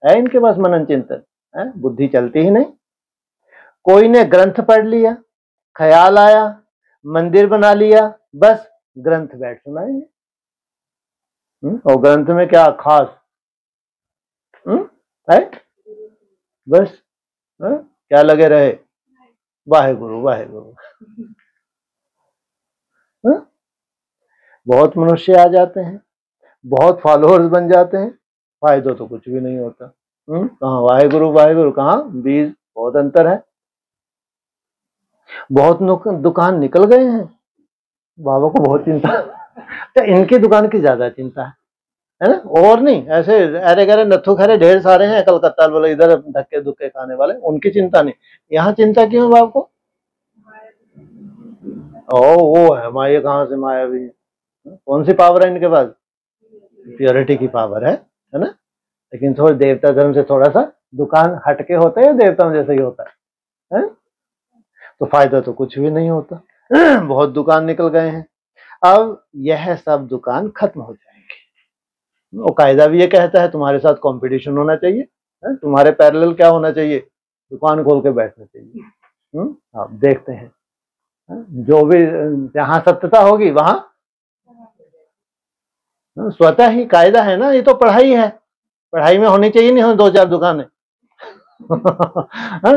है इनके पास मनन चिंतन है, बुद्धि चलती ही नहीं। कोई ने ग्रंथ पढ़ लिया, ख्याल आया, मंदिर बना लिया, बस ग्रंथ बैठ सुनाएंगे। और ग्रंथ में क्या खास है? बस क्या लगे रहे, वाहेगुरु वाहेगुरु। बहुत मनुष्य आ जाते हैं, बहुत फॉलोअर्स बन जाते हैं, फायदा तो कुछ भी नहीं होता। कहाँ वाहेगुरु वाहेगुरु, कहाँ बीज, बहुत अंतर है। बहुत दुकान निकल गए हैं, बाबा को बहुत चिंता तो इनकी दुकान की ज्यादा चिंता है ना, और नहीं। ऐसे अरे गरे नत्थु खरे ढेर सारे हैं कलकत्ता वाले, इधर धक्के धुक्के खाने वाले, उनकी चिंता नहीं। यहाँ चिंता क्यों है बाप को? ओ वो है माया, कहाँ से माया भी? कौन सी पावर है इनके पास? प्योरिटी की पावर है ना। लेकिन थोड़ा देवता धर्म से थोड़ा सा दुकान हटके होता है, देवताओं जैसे ही होता है? तो फायदा तो कुछ भी नहीं होता। बहुत दुकान निकल गए हैं। अब यह सब दुकान खत्म हो जाएंगे। वो कायदा भी ये कहता है तुम्हारे साथ कंपटीशन होना चाहिए, तुम्हारे पैरेलल क्या होना चाहिए? दुकान खोल के बैठना चाहिए। आप देखते हैं जो भी जहां सत्यता होगी वहां स्वतः ही कायदा है ना। ये तो पढ़ाई है, पढ़ाई में होनी चाहिए नहीं हो 2-4 दुकानें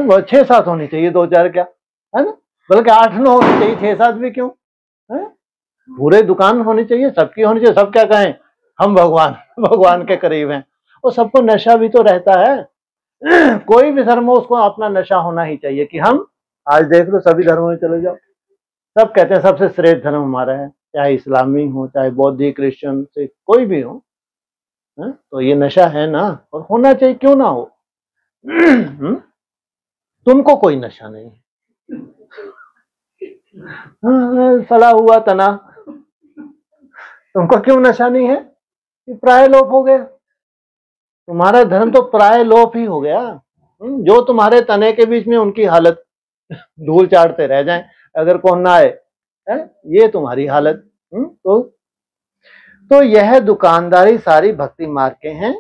वो 6-7 होनी चाहिए, 2-4 क्या है ना, बल्कि 8-9 होनी चाहिए, 6-7 भी क्यों है? पूरे दुकान होनी चाहिए, सबकी होनी चाहिए। सब क्या कहें, हम भगवान भगवान के करीब हैं। और सबको नशा भी तो रहता है कोई भी धर्म हो उसको अपना नशा होना ही चाहिए कि हम, आज देख लो सभी धर्मों में चले जाओ, सब कहते हैं सबसे श्रेष्ठ धर्म हमारा है, चाहे इस्लामी हो, चाहे बौद्धिक, क्रिश्चियन से कोई भी हो। तो ये नशा है ना, और होना चाहिए, क्यों ना हो। तुमको कोई नशा नहीं है, सड़ा हुआ तना, तुमको क्यों नशा नहीं है? प्राय लोप हो गया, तुम्हारा धर्म तो प्राय लोप ही हो गया। जो तुम्हारे तने के बीच में उनकी हालत धूल चाटते रह जाएं अगर कौन ना आए, ये तुम्हारी हालत। तो यह दुकानदारी सारी भक्ति मार्ग के हैं,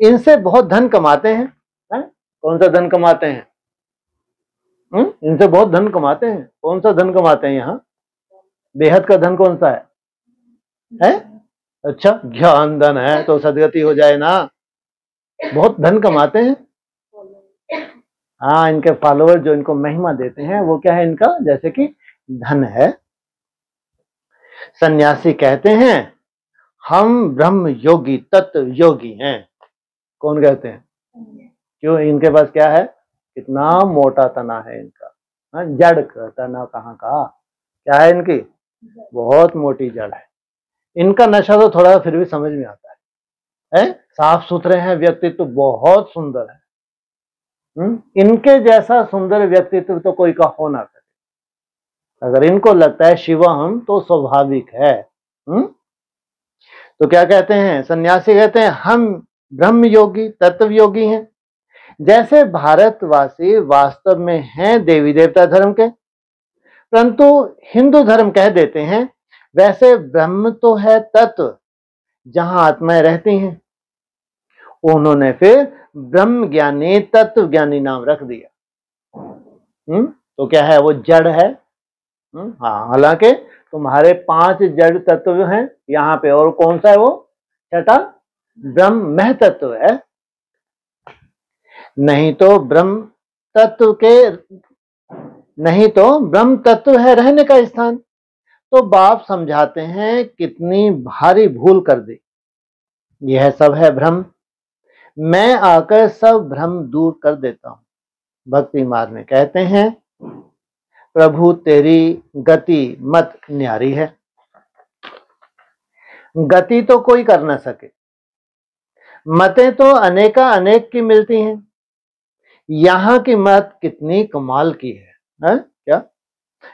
इनसे बहुत धन कमाते हैं। कौन सा धन कमाते हैं? इनसे बहुत धन कमाते हैं। कौन सा धन कमाते हैं? यहाँ बेहद का धन कौन सा है? है? अच्छा, ज्ञान धन है तो सदगति हो जाए ना, बहुत धन कमाते हैं। हाँ, इनके फॉलोअर जो इनको महिमा देते हैं वो क्या है इनका, जैसे कि धन है। सन्यासी कहते हैं हम ब्रह्म योगी तत्व योगी हैं। कौन कहते हैं? क्यों? इनके पास क्या है? कितना मोटा तना है इनका। हाँ, जड़ का तना कहाँ का, क्या है इनकी? बहुत मोटी जड़ है। इनका नशा तो थोड़ा फिर भी समझ में आता है? साफ सुथरे हैं, व्यक्तित्व बहुत सुंदर है। इनके जैसा सुंदर व्यक्तित्व तो कोई का हो ना सके। अगर इनको लगता है शिवम तो स्वाभाविक है। तो क्या कहते हैं सन्यासी? कहते हैं हम ब्रह्म योगी तत्व योगी हैं। जैसे भारतवासी वास्तव में हैं देवी देवता धर्म के, परंतु हिंदू धर्म कह देते हैं वैसे ब्रह्म तो है तत्व जहां आत्माएं रहती हैं। उन्होंने फिर ब्रह्म ज्ञानी तत्व ज्ञानी नाम रख दिया। तो क्या है? वो जड़ है। हाँ, हालांकि तुम्हारे 5 जड़ तत्व हैं यहाँ पे, और कौन सा है वो? छठा ब्रह्म मह तत्व है। नहीं तो ब्रह्म तत्व है रहने का स्थान। तो बाप समझाते हैं कितनी भारी भूल कर दी। यह सब है भ्रम, मैं आकर सब भ्रम दूर कर देता हूं। भक्ति मार्ग में कहते हैं प्रभु तेरी गति मत न्यारी है। गति तो कोई कर ना सके, मतें तो अनेका अनेक की मिलती हैं। यहां की मत कितनी कमाल की है? क्या?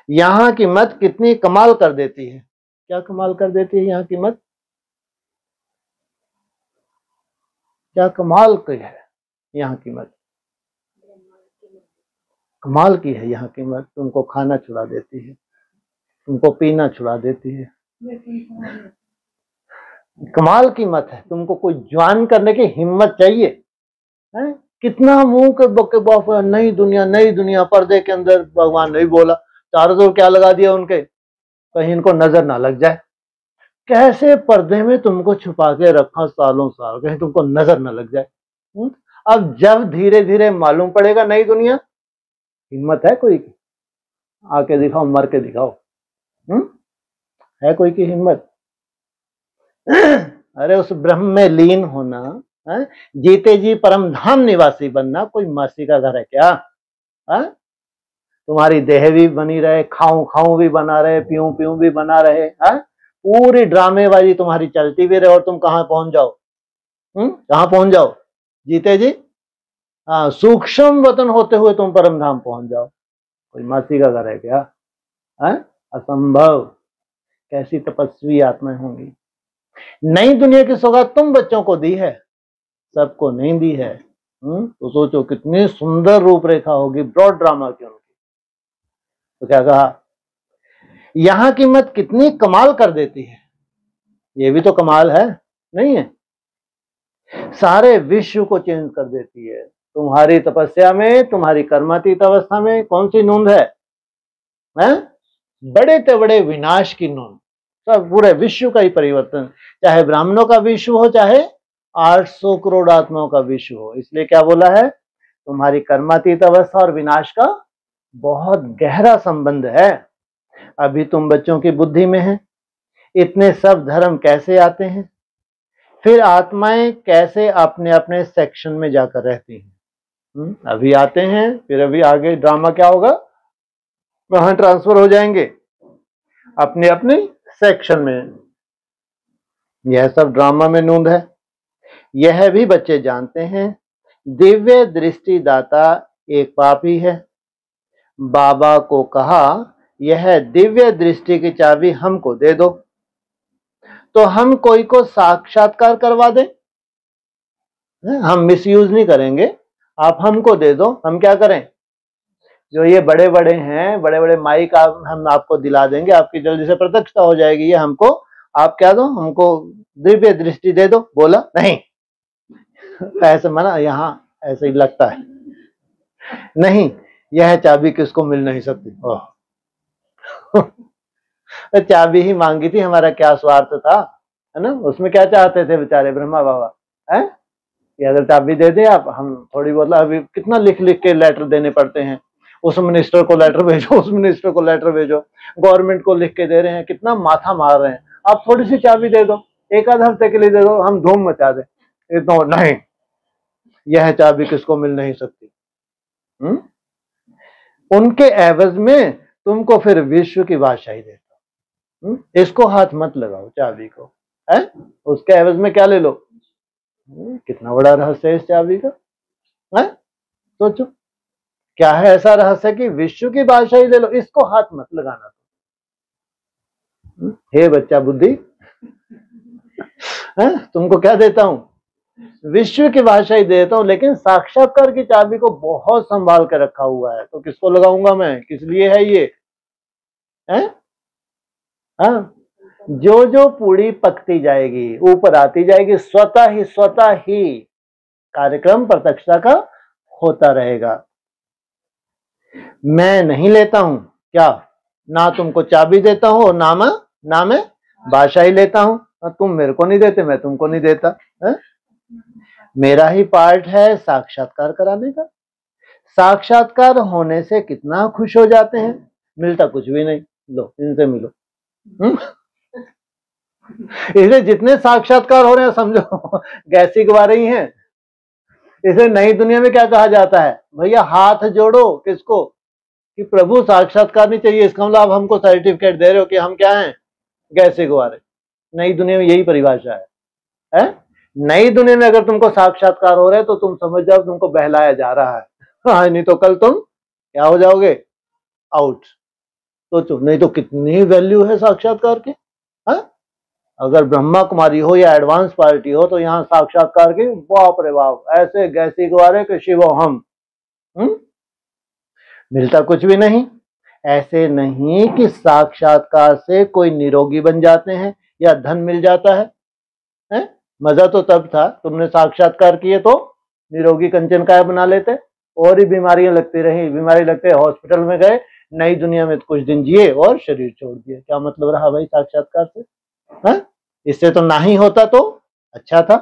यहां की मत कितनी कमाल कर देती है। क्या कमाल कर देती है यहाँ की मत? क्या कमाल की है यहाँ की मत? कमाल की है यहाँ की मत। तुमको खाना छुड़ा देती है, तुमको पीना छुड़ा देती है। कमाल की मत है। तुमको कोई ज्वाइन करने की हिम्मत चाहिए है? कितना मुंह के बके बाप, नई दुनिया पर्दे के अंदर भगवान नहीं बोला, चारों तरफ क्या लगा दिया उनके, कहीं इनको नजर ना लग जाए। कैसे पर्दे में तुमको छुपा के रखा सालों साल, कहीं तुमको नजर ना लग जाए। अब जब धीरे धीरे मालूम पड़ेगा नई दुनिया, हिम्मत है कोई की? आके दिखाओ, मर के दिखाओ। है कोई की हिम्मत? अरे उस ब्रह्म में लीन होना, जीते जी परम धाम निवासी बनना कोई मासी का घर है क्या? तुम्हारी देह भी बनी रहे, खाऊं खाऊं भी बना रहे, पीऊं पीऊं भी बना रहे, पूरी ड्रामेबाजी तुम्हारी चलती भी रहे, और तुम कहां पहुंच जाओ? कहां पहुंच जाओ? जीते जी सूक्ष्म वतन होते हुए तुम परम धाम पहुंच जाओ। कोई मासी का घर है क्या? असंभव। कैसी तपस्वी आत्माएं होंगी। नई दुनिया की सौगात तुम बच्चों को दी है, सबको नहीं दी है। तो सोचो कितनी सुंदर रूपरेखा होगी ब्रॉड ड्रामा की उनकी। तो क्या कहा? यहां की मत कितनी कमाल कर देती है। ये भी तो कमाल है, नहीं है? सारे विश्व को चेंज कर देती है। तुम्हारी तपस्या में, तुम्हारी कर्मातीत अवस्था में कौन सी नूंद है? बड़े ते बड़े विनाश की नूंद। सब पूरे विश्व का ही परिवर्तन, चाहे ब्राह्मणों का विश्व हो, चाहे 800 करोड़ आत्माओं का विश्व हो। इसलिए क्या बोला है? तुम्हारी कर्मातीत अवस्था और विनाश का बहुत गहरा संबंध है। अभी तुम बच्चों की बुद्धि में है। इतने सब धर्म कैसे आते हैं? फिर आत्माएं कैसे अपने अपने सेक्शन में जाकर रहती हैं? अभी आते हैं, फिर अभी आगे ड्रामा क्या होगा? वहां ट्रांसफर हो जाएंगे अपने अपने सेक्शन में। यह सब ड्रामा में नूंद है। यह भी बच्चे जानते हैं दिव्य दृष्टि दाता एक पापी है। बाबा को कहा यह दिव्य दृष्टि की चाबी हमको दे दो, तो हम कोई को साक्षात्कार करवा दें। हम मिसयूज नहीं करेंगे, आप हमको दे दो, हम क्या करें? जो ये बड़े बड़े हैं, बड़े बड़े माइक हम आपको दिला देंगे, आपकी जल्दी से प्रत्यक्षता हो जाएगी। ये हमको आप क्या दो? हमको दिव्य दृष्टि दे दो। बोला नहीं, ऐसे मना, यहाँ ऐसे ही लगता है नहीं, यह चाबी किसको मिल नहीं सकती। तो चाबी ही मांगी थी, हमारा क्या स्वार्थ था, है ना। उसमें क्या चाहते थे बेचारे ब्रह्मा बाबा, है कि अगर चाबी दे दे आप, हम थोड़ी बहुत, अभी कितना लिख लिख के लेटर देने पड़ते हैं, उस मिनिस्टर को लेटर भेजो, उस मिनिस्टर को लेटर भेजो, गवर्नमेंट को लिख के दे रहे हैं, कितना माथा मार रहे हैं। आप थोड़ी सी चाबी दे दो, एक आध हफ्ते के लिए दे दो, हम धूम मचा दे। तो नहीं, यह चाबी किसको मिल नहीं सकती। उनके एवज में तुमको फिर विश्व की बादशाही देता हूं, इसको हाथ मत लगाओ चाबी को, है। उसके एवज में क्या ले लो, कितना बड़ा रहस्य है इस चाबी का, है। सोचो क्या है ऐसा रहस्य कि विश्व की बादशाही ले लो, इसको हाथ मत लगाना। हे बच्चा बुद्धि, है, तुमको क्या देता हूं, विश्व की बादशाही देता हूं, लेकिन साक्षात्कार की चाबी को बहुत संभाल कर रखा हुआ है, तो किसको लगाऊंगा मैं, किस लिए है ये, है। हाँ, जो जो पूरी पकती जाएगी, ऊपर आती जाएगी, स्वतः ही कार्यक्रम प्रत्यक्षता का होता रहेगा। मैं नहीं लेता हूं क्या, ना तुमको चाबी देता हूं और ना मैं बादशाही लेता हूं। तुम मेरे को नहीं देते, मैं तुमको नहीं देता, है? मेरा ही पार्ट है साक्षात्कार कराने का। साक्षात्कार होने से कितना खुश हो जाते हैं, मिलता कुछ भी नहीं, लो इनसे मिलो। इसलिए जितने साक्षात्कार हो रहे हैं समझो गैसी गवा रही हैं। इसलिए नई दुनिया में क्या कहा जाता है, भैया हाथ जोड़ो किसको, कि प्रभु साक्षात्कार नहीं चाहिए, इसका मतलब आप हमको सर्टिफिकेट दे रहे हो कि हम क्या हैं, गैसे गवा रहे। नई दुनिया में यही परिभाषा है? नई दुनिया में अगर तुमको साक्षात्कार हो रहा है तो तुम समझ जाओ तुमको बहलाया जा रहा है। हाँ, नहीं तो कल तुम क्या हो जाओगे, आउट। सोचो, नहीं तो कितनी वैल्यू है साक्षात्कार की। हाँ, अगर ब्रह्मा कुमारी हो या एडवांस पार्टी हो तो यहाँ साक्षात्कार की बाप रे बाप, ऐसे गैसी गवारे कि शिवो हम। मिलता कुछ भी नहीं। ऐसे नहीं कि साक्षात्कार से कोई निरोगी बन जाते हैं या धन मिल जाता है? मजा तो तब था तुमने साक्षात्कार किए तो निरोगी कंचन काय बना लेते, और ही बीमारियां लगती रही, बीमारी लगते हॉस्पिटल में गए, नई दुनिया में कुछ दिन जिए और शरीर छोड़ दिए। क्या मतलब रहा भाई साक्षात्कार से, है? इससे तो ना ही होता तो अच्छा था।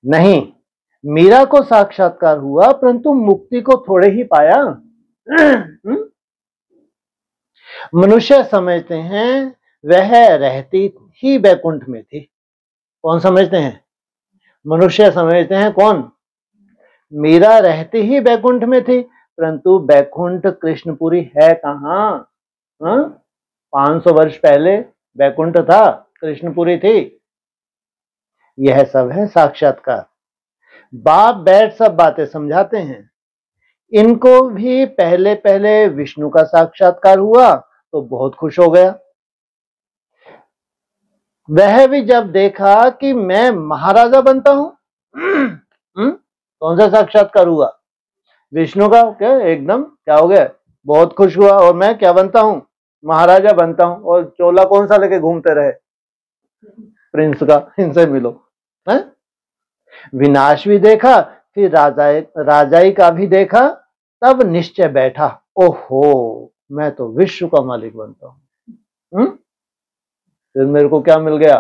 नहीं, मीरा को साक्षात्कार हुआ परंतु मुक्ति को थोड़े ही पाया। मनुष्य समझते हैं वह रहती ही बैकुंठ में थी। कौन समझते हैं, मनुष्य समझते हैं कौन, मीरा रहती ही बैकुंठ में थी, परंतु बैकुंठ कृष्णपुरी है कहाँ। 500 वर्ष पहले बैकुंठ था, कृष्णपुरी थी। यह सब है साक्षात्कार। बाप बैठ सब बातें समझाते हैं। इनको भी पहले पहले विष्णु का साक्षात्कार हुआ तो बहुत खुश हो गया। वह भी जब देखा कि मैं महाराजा बनता हूं, कौन सा साक्षात्कार हुआ, विष्णु का। क्या एकदम क्या हो गया, बहुत खुश हुआ, और मैं क्या बनता हूं, महाराजा बनता हूं, और चोला कौन सा लेके घूमते रहे, प्रिंस का, इनसे मिलो, है। विनाश भी देखा, फिर राजाई का भी देखा, तब निश्चय बैठा, ओहो मैं तो विश्व का मालिक बनता हूं। फिर मेरे को क्या मिल गया,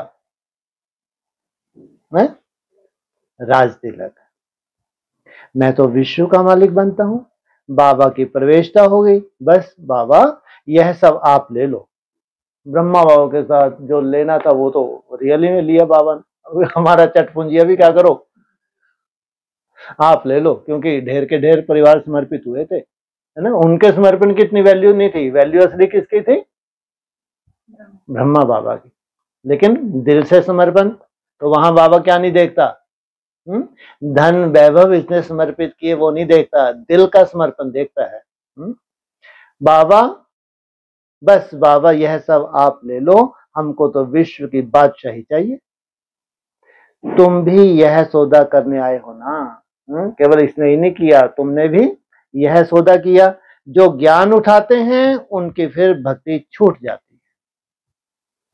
राज तिलक। मैं तो विश्व का मालिक बनता हूं, बाबा की प्रवेशता हो गई। बस बाबा यह सब आप ले लो। ब्रह्मा बाबा के साथ जो लेना था वो तो रियली में लिया बाबा ने, हमारा चटपुंजिया भी क्या करो, आप ले लो, क्योंकि ढेर के ढेर परिवार समर्पित हुए थे, है ना। उनके समर्पण की इतनी वैल्यू नहीं थी, वैल्यू असली किसकी थी, ब्रह्मा बाबा की। लेकिन दिल से समर्पण, तो वहां बाबा क्या नहीं देखता, धन वैभव इसने समर्पित किए वो नहीं देखता, दिल का समर्पण देखता है। बाबा बस बाबा यह सब आप ले लो, हमको तो विश्व की बादशाही चाहिए। तुम भी यह सौदा करने आए हो ना, केवल इसने ही नहीं किया, तुमने भी यह सौदा किया। जो ज्ञान उठाते हैं उनकी फिर भक्ति छूट जाती है,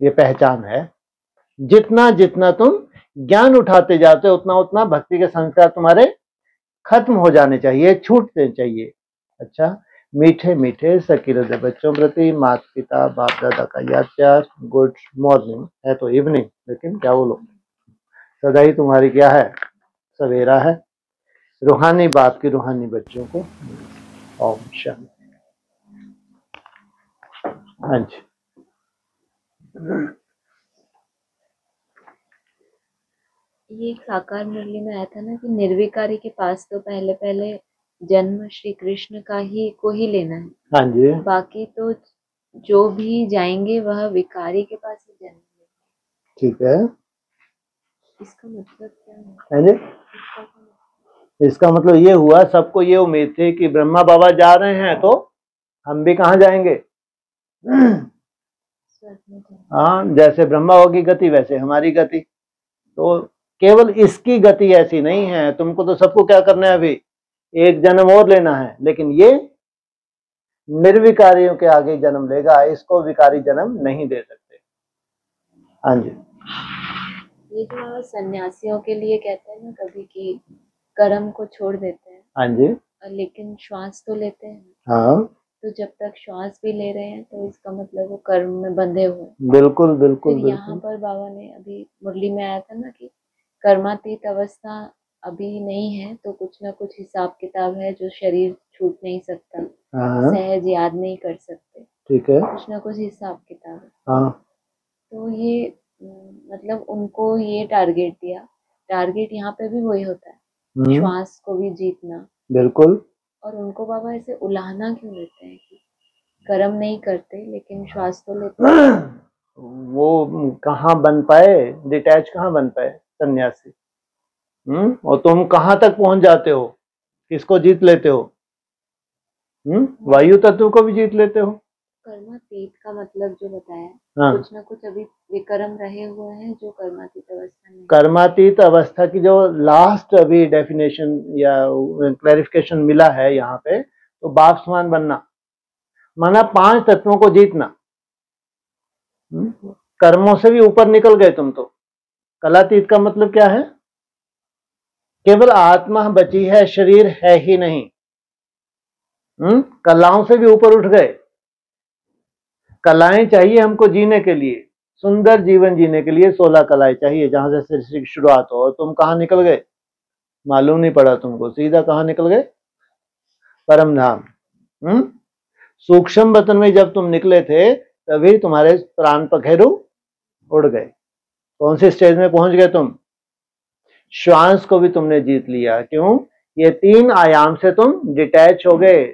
ये पहचान है। जितना जितना तुम ज्ञान उठाते जाते हो उतना उतना भक्ति के संस्कार तुम्हारे खत्म हो जाने चाहिए, छूटने चाहिए। अच्छा, मीठे मीठे सखी हृदय बच्चों प्रति माता पिता बाप दादा का याद प्यार। गुड मॉर्निंग, है तो इवनिंग लेकिन क्या बोलो, सदा ही तुम्हारी क्या है, सवेरा है। रूहानी बाप की रूहानी बच्चों को ओम शांति। हाँ जी, ये एक साकार मुरली में आया था ना कि निर्विकारी के पास तो पहले पहले जन्म श्री कृष्ण का ही को ही लेना है, हाँ जी, बाकी तो जो भी जाएंगे वह विकारी के पास ही जन्म लेंगे। ठीक है। इसका मतलब क्या है? हाँ जी, इसका क्या मतलब? इसका मतलब ये हुआ, सबको ये उम्मीद थी कि ब्रह्मा बाबा जा रहे हैं तो हम भी कहाँ जाएंगे। स्वर्ग में जाएंगे। हाँ, जैसे ब्रह्मा होगी गति वैसे हमारी गति। तो केवल इसकी गति ऐसी नहीं है, तुमको तो सबको क्या करना है, अभी एक जन्म और लेना है, लेकिन ये निर्विकारियों के आगे जन्म लेगा, इसको विकारी जन्म नहीं दे सकते। हाँ जी, ये जो सन्यासियों के लिए कहते हैं ना कभी कि कर्म को छोड़ देते हैं, हाँ जी, लेकिन श्वास तो लेते हैं। हाँ तो जब तक श्वास भी ले रहे हैं तो इसका मतलब वो कर्म में बंधे हुए हैं। बिल्कुल बिल्कुल फिर यहाँ बिल्कुल। पर बाबा ने अभी मुरली में आया था ना कि कर्मातीत अवस्था अभी नहीं है, तो कुछ ना कुछ हिसाब किताब है जो शरीर छूट नहीं सकता, हाँ सहज याद नहीं कर सकते, ठीक है। कुछ ना कुछ हिसाब किताब है। हाँ तो ये मतलब उनको ये टारगेट दिया। टारगेट यहाँ पे भी वही होता है, श्वास को भी जीतना। बिल्कुल। और उनको बाबा ऐसे उलाहना क्यों देते हैं कि कर्म नहीं करते लेकिन श्वास तो लेते हैं? वो कहाँ बन पाए, डिटैच कहाँ बन पाए सन्यासी। और तुम कहाँ तक पहुंच जाते हो, किसको जीत लेते हो, वायु तत्व को भी जीत लेते हो। कर्मातीत का मतलब जो बताया, हाँ, कुछ ना कुछ अभी विकर्म रहे हुए हैं जो कर्मातीत अवस्था में। कर्मातीत अवस्था की जो लास्ट अभी डेफिनेशन या क्लैरिफिकेशन मिला है यहाँ पे, तो बाप समान बनना माना 5 तत्वों को जीतना। कर्मों से भी ऊपर निकल गए तुम तो। कलातीत का मतलब क्या है, केवल आत्मा बची है, शरीर है ही नहीं। कलाओं से भी ऊपर उठ गए। कलाएं चाहिए हमको जीने के लिए, सुंदर जीवन जीने के लिए 16 कलाएं चाहिए, जहां से सृष्टि की शुरुआत हो। और तुम कहां निकल गए, मालूम नहीं पड़ा तुमको, सीधा कहां निकल गए, परम धाम। सूक्ष्म वतन में जब तुम निकले थे तभी तुम्हारे प्राण पखेरु उड़ गए। कौन सी स्टेज में पहुंच गए तुम, श्वास को भी तुमने जीत लिया। क्यों, ये 3 आयाम से तुम डिटैच हो गए।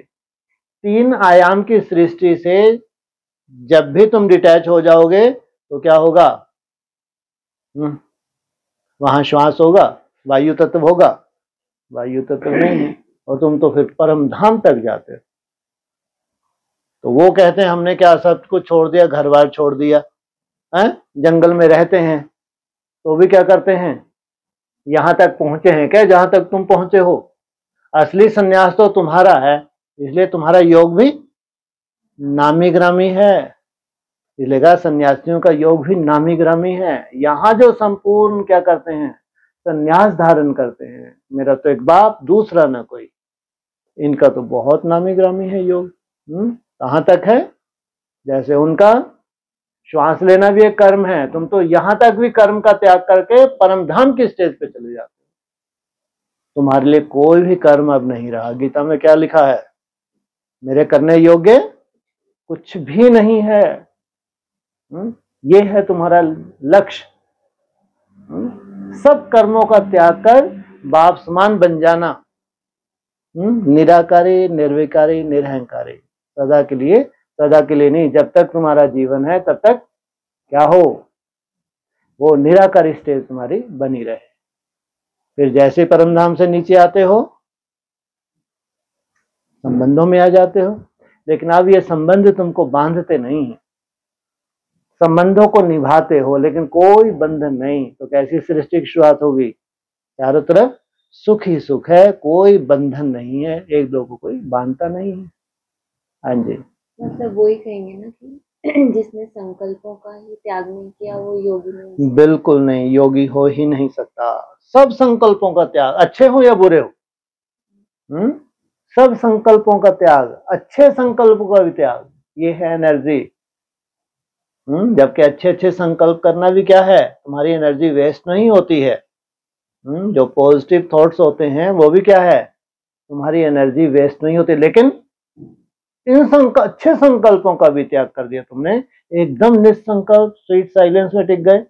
3 आयाम की सृष्टि से जब भी तुम डिटैच हो जाओगे तो क्या होगा, वहां श्वास होगा, वायु तत्व होगा, वायु तत्व नहीं है, और तुम तो फिर परम धाम तक जाते हो। तो वो कहते हैं हमने क्या सब कुछ छोड़ दिया, घर बार छोड़ दिया है, जंगल में रहते हैं तो भी क्या करते हैं, यहां तक पहुंचे हैं क्या जहां तक तुम पहुंचे हो। असली सन्यास तो तुम्हारा है, इसलिए तुम्हारा योग भी नामी ग्रामी है। इसलिए कहा सन्यासियों का योग भी नामी ग्रामी है। यहाँ जो संपूर्ण क्या करते हैं, सन्यास धारण करते हैं, मेरा तो एक बाप दूसरा ना कोई, इनका तो बहुत नामी ग्रामी है योग। कहाँ तक है, जैसे उनका श्वास लेना भी एक कर्म है, तुम तो यहां तक भी कर्म का त्याग करके परम धाम की स्टेज पे चले जाते हो। तुम्हारे लिए कोई भी कर्म अब नहीं रहा। गीता में क्या लिखा है, मेरे करने योग्य कुछ भी नहीं है। ये है तुम्हारा लक्ष्य, सब कर्मों का त्याग कर बाप समान बन जाना, निराकारी निर्विकारी निरहंकारी, सदा के लिए। सदा के लिए नहीं, जब तक तुम्हारा जीवन है तब तक क्या हो, वो निराकारी स्टेज तुम्हारी बनी रहे। फिर जैसे परम धाम से नीचे आते हो संबंधों में आ जाते हो, लेकिन अब ये संबंध तुमको बांधते नहीं है, संबंधों को निभाते हो, लेकिन कोई बंधन नहीं। तो कैसी सृष्टि की शुरुआत होगी, चारों तरफ सुख ही सुख है, कोई बंधन नहीं है, एक दो को कोई बांधता नहीं है। हाँ जी, मतलब वही कहेंगे ना कि जिसने संकल्पों का ही त्याग नहीं किया वो योगी नहीं। बिल्कुल नहीं, योगी हो ही नहीं सकता। सब संकल्पों का त्याग, अच्छे हो या बुरे हो, सब संकल्पों का त्याग, अच्छे संकल्पों का भी त्याग, ये है एनर्जी। जबकि अच्छे अच्छे संकल्प करना भी क्या है, तुम्हारी एनर्जी वेस्ट नहीं होती है। जो पॉजिटिव थॉट्स होते हैं वो भी क्या है, तुम्हारी एनर्जी वेस्ट नहीं होती। लेकिन इन अच्छे संकल्पों का भी त्याग कर दिया तुमने, एकदम निसंकल्प स्वीट साइलेंस में टिक गए,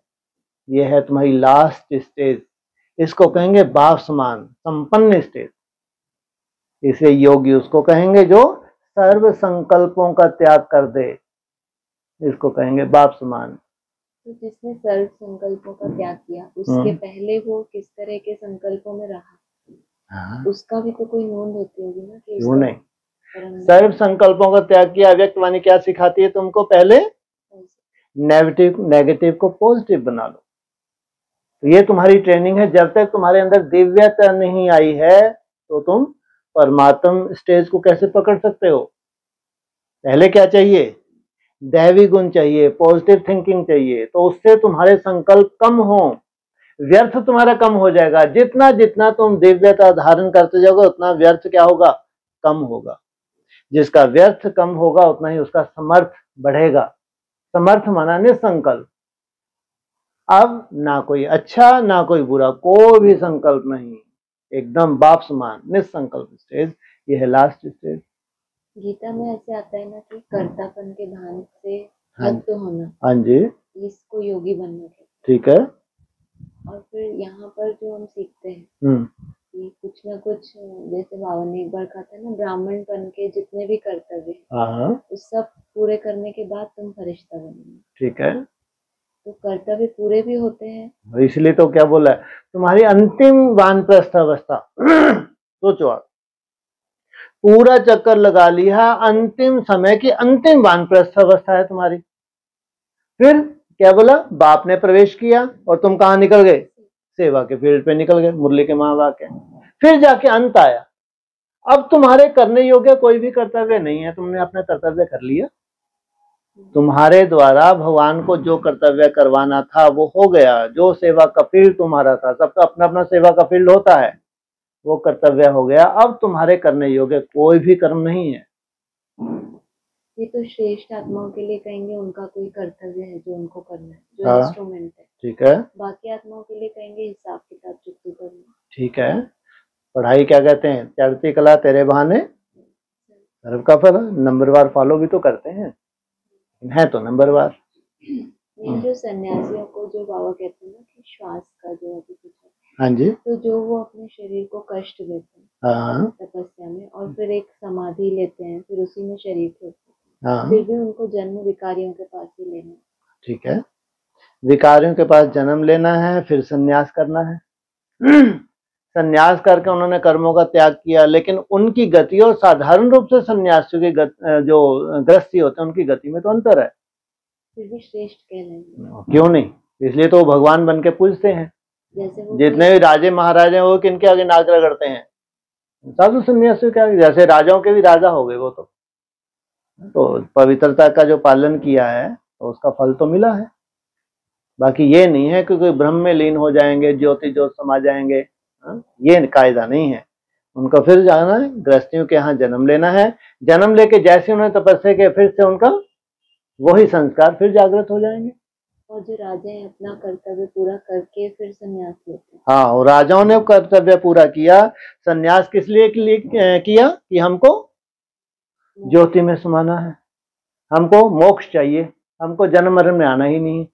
ये है तुम्हारी लास्ट स्टेज। इसको कहेंगे बाप समान संपन्न स्टेज। इसे योगी उसको कहेंगे जो सर्व संकल्पों का त्याग कर दे, इसको कहेंगे बाप समान। तो जिसने सर्व संकल्पों का त्याग किया, उसके पहले वो किस तरह के संकल्पों में रहा, उसका भी तो कोई नोंद होती होगी ना कि क्यों नहीं। सर्व संकल्पों का त्याग किया, व्यक्त वाणी क्या सिखाती है तुमको, पहले नेगेटिव को पॉजिटिव बना लो। तो ये तुम्हारी ट्रेनिंग है। जब तक तुम्हारे अंदर दिव्यता नहीं आई है तो तुम परमात्म स्टेज को कैसे पकड़ सकते हो। पहले क्या चाहिए, दैवी गुण चाहिए, पॉजिटिव थिंकिंग चाहिए, तो उससे तुम्हारे संकल्प कम हो, व्यर्थ तुम्हारा कम हो जाएगा। जितना जितना तुम दिव्यता धारण करते जाओगे उतना व्यर्थ क्या होगा, कम होगा। जिसका व्यर्थ कम होगा उतना ही उसका समर्थ बढ़ेगा। समर्थ माना निसंकल्प। अब ना कोई अच्छा ना कोई बुरा, कोई भी संकल्प नहीं, एकदम बाप समान निसंकल्प स्टेज, ये है लास्ट स्टेज। गीता में ऐसे आता है ना कि कर्तापन के भान से मुक्त होना, हाँ जी, इसको योगी बनना है। ठीक है। और फिर यहाँ पर जो हम सीखते हैं कि कुछ ना कुछ, जैसे बाबा ने एक बार कहा था ना, ब्राह्मण बन के जितने भी कर्तव्य हैं उस सब पूरे करने के बाद तुम फरिश्ता बनेंगे। ठीक है। तो कर्तव्य पूरे भी होते हैं, इसलिए तो क्या बोला है, तुम्हारी अंतिम वानप्रस्थ अवस्था सोचो आप, पूरा चक्कर लगा लिया, अंतिम समय की अंतिम वानप्रस्थ अवस्था है तुम्हारी। फिर क्या बोला, बाप ने प्रवेश किया और तुम कहाँ निकल गए, सेवा के फील्ड पे निकल गए, मुरली के माँ बाप के। फिर जाके अंत आया। अब तुम्हारे करने योग्य कोई भी कर्तव्य नहीं है, तुमने अपना कर्तव्य कर लिया। तुम्हारे द्वारा भगवान को जो कर्तव्य करवाना था वो हो गया। जो सेवा का फील्ड तुम्हारा था, सबका अपना अपना सेवा का फील्ड होता है, वो कर्तव्य हो गया। अब तुम्हारे करने योग्य कोई भी कर्म नहीं है। ये तो श्रेष्ठ आत्माओं के लिए कहेंगे उनका कोई कर्तव्य है जो उनको करना है, जो इंस्ट्रूमेंट है, ठीक है। बाकी आत्माओं के लिए कहेंगे हिसाब किताब चुकती करना, ठीक है। पढ़ाई क्या कहते हैं, चढ़ती कला तेरे बहाने सर्व का फल। नंबरवार फॉलो भी तो करते हैं, है तो नंबरवार। जो सन्यासियों को जो बाबा कहते हैं ना कि श्वास का जो अभी कुछ है, हाँ जी, तो जो वो अपने शरीर को कष्ट देते हैं तपस्या में, और फिर एक समाधि लेते हैं, फिर उसी में शरीर छोड़ते हैं, फिर भी उनको जन्म विकारियों के पास ही लेना है, ठीक है। विकारियों के पास जन्म लेना है, फिर संन्यास करना है। संन्यास करके उन्होंने कर्मों का त्याग किया, लेकिन उनकी गति और साधारण रूप से सन्यासियों की जो गृहस्थी होते हैं उनकी गति में तो अंतर है। फिर भी श्रेष्ठ कहलाएंगे, क्यों नहीं, इसलिए तो भगवान बन के पूजते हैं। जितने भी राजे महाराजे हैं वो किनके आगे नाक रगड़ते हैं, साधु सन्यासियों के आगे। जैसे राजाओं के भी राजा हो गए वो, तो पवित्रता का जो पालन किया है तो उसका फल तो मिला है। बाकी ये नहीं है कि कोई ब्रह्म में लीन हो जाएंगे, ज्योति ज्योत समा जाएंगे, ये कायदा नहीं है उनका। फिर जाना है गृहस्थियों के यहाँ जन्म लेना है। जन्म लेके जैसे उन्होंने तपस्या किया, फिर से उनका वही संस्कार फिर जागृत हो जाएंगे। और जो राजा है अपना कर्तव्य पूरा करके फिर संन्यास लेते हैं। हाँ, और राजाओं ने कर्तव्य पूरा किया। संन्यास किस लिए किया कि हमको ज्योति में समाना है, हमको मोक्ष चाहिए, हमको जन्म मरण में आना ही नहीं।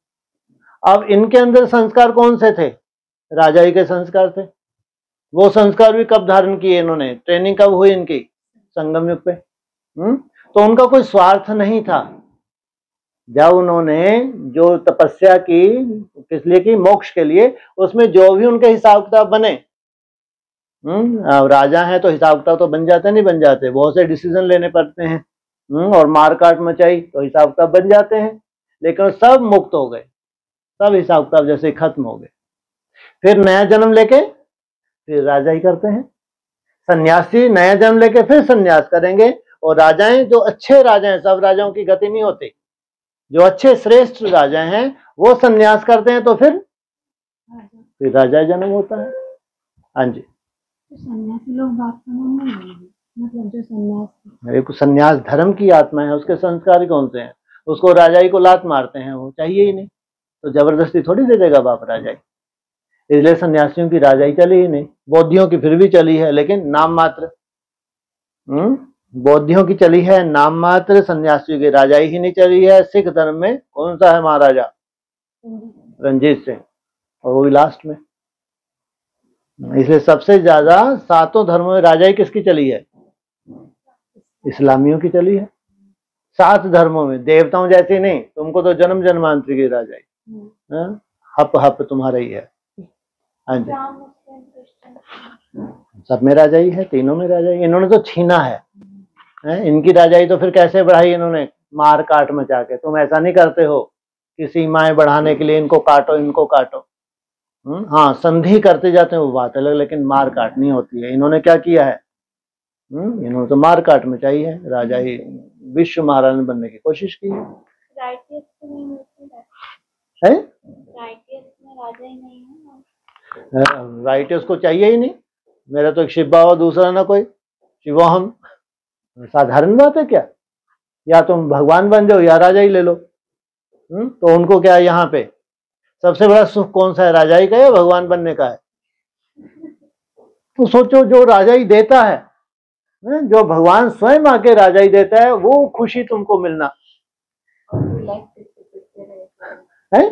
अब इनके अंदर संस्कार कौन से थे, राजा ही के संस्कार थे। वो संस्कार भी कब धारण किए इन्होंने, ट्रेनिंग कब हुई इनकी, संगम युग पे। तो उनका कोई स्वार्थ नहीं था। जब उन्होंने जो तपस्या की, किस लिए की, मोक्ष के लिए, उसमें जो भी उनके हिसाब किताब बने, राजा है तो हिसाब किताब तो बन जाते नहीं बन जाते, बहुत से डिसीजन लेने पड़ते हैं, और मारकाट मचाई तो हिसाब किताब बन जाते हैं, लेकिन सब मुक्त हो गए, सब हिसाब किताब जैसे खत्म हो गए। फिर नया जन्म लेके फिर राजा ही करते हैं। सन्यासी नया जन्म लेके फिर सन्यास करेंगे। और राजाएं जो अच्छे राजा हैं, सब राजाओं की गति नहीं होती, जो अच्छे श्रेष्ठ राजा हैं वो सन्यास करते हैं तो फिर राजा जन्म होता है। हाँ जी, तो सन्यासी लोग बाप समान नहीं होंगे, मतलब जो सन्यास, एक सन्यास धर्म की आत्मा है, उसके संस्कार कौन से हैं? उसको राजाई को लात मारते हैं, वो चाहिए ही नहीं, तो जबरदस्ती थोड़ी दे देगा बाप राजाई। इसलिए सन्यासियों की राजाई चली ही नहीं। बौद्धियों की फिर भी चली है, लेकिन नाम मात्र। बौद्धियों की चली है नाम मात्र, सन्यासियों की राजाई ही नहीं चली है। सिख धर्म में कौन सा है महाराजा? रंजीत सिंह, और वो भी लास्ट में। इसलिए सबसे ज्यादा सातों धर्मों में राजाई किसकी चली है? इस्लामियों की चली है। 7 धर्मों में, देवताओं जैसी नहीं। तुमको तो जन्म जन्मांतर की राजाई, हप हप तुम्हारा ही है। हाँ जी, सब में राजाई है, तीनों में राजाई। इन्होंने तो छीना है, इनकी राजाई तो फिर कैसे बढ़ाई इन्होंने? मार काट मचा के। तुम ऐसा नहीं करते हो कि सीमाएं बढ़ाने के लिए इनको काटो इनको काटो। हाँ, संधि करते जाते हैं वो बात अलग, लेकिन मार काट नहीं होती है। इन्होंने क्या किया है? इन्होंने तो मार काट मचाई है, राजाई विश्व महारानी बनने की कोशिश की है। राइटियस को चाहिए ही नहीं। मेरा तो एक शिव बाबा, दूसरा ना कोई शिवोहम। साधारण बात है क्या? या तुम भगवान बन जाओ या राजा ही ले लो। तो उनको क्या है यहाँ पे सबसे बड़ा सुख कौन सा है? राजाई का या भगवान बनने का है? तो सोचो, जो राजाई देता है, जो भगवान स्वयं आके राजाई देता है, वो खुशी तुमको मिलना है?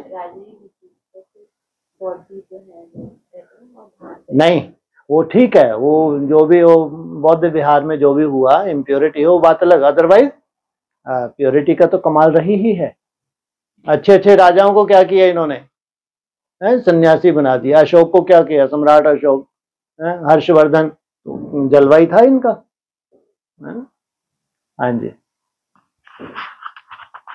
नहीं, वो ठीक है, वो जो भी वो बौद्ध विहार में जो भी हुआ इम्प्योरिटी हो, बात अलग। अदरवाइज प्योरिटी का तो कमाल रही ही है। अच्छे अच्छे राजाओं को क्या किया इन्होंने? सन्यासी बना दिया। अशोक को क्या किया? सम्राट अशोक, हर्षवर्धन, जलवाई था इनका। हाँ जी,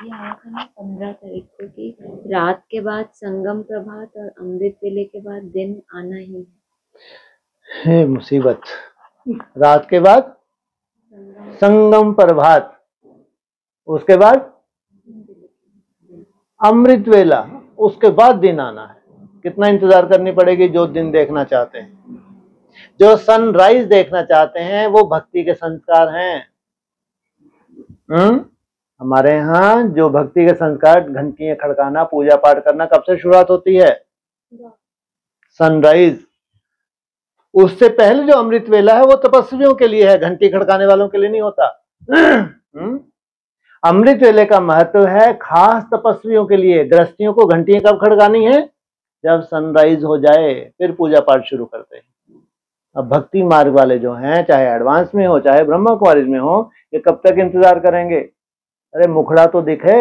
ये आया था ना 15 तारीख को कि रात के बाद संगम प्रभात और अमृत वेले के बाद दिन आना ही है। मुसीबत, रात के बाद संगम प्रभात, उसके बाद अमृत वेला, उसके बाद दिन आना है। कितना इंतजार करनी पड़ेगी? जो दिन देखना चाहते हैं, जो सनराइज देखना चाहते हैं, वो भक्ति के संस्कार हैं। हमारे यहाँ जो भक्ति के संस्कार, घंटियां खड़काना, पूजा पाठ करना, कब से शुरुआत होती है? सनराइज। उससे पहले जो अमृत वेला है वो तपस्वियों के लिए है, घंटी खड़काने वालों के लिए नहीं होता। अमृत वेले का महत्व है खास तपस्वियों के लिए। गृहस्थियों को घंटियां कब खड़कानी है? जब सनराइज हो जाए, फिर पूजा पाठ शुरू करते हैं। अब भक्ति मार्ग वाले जो हैं, चाहे एडवांस में हो चाहे ब्रह्मा कुमारीज में हो, ये कब तक इंतजार करेंगे? अरे मुखड़ा तो दिखे।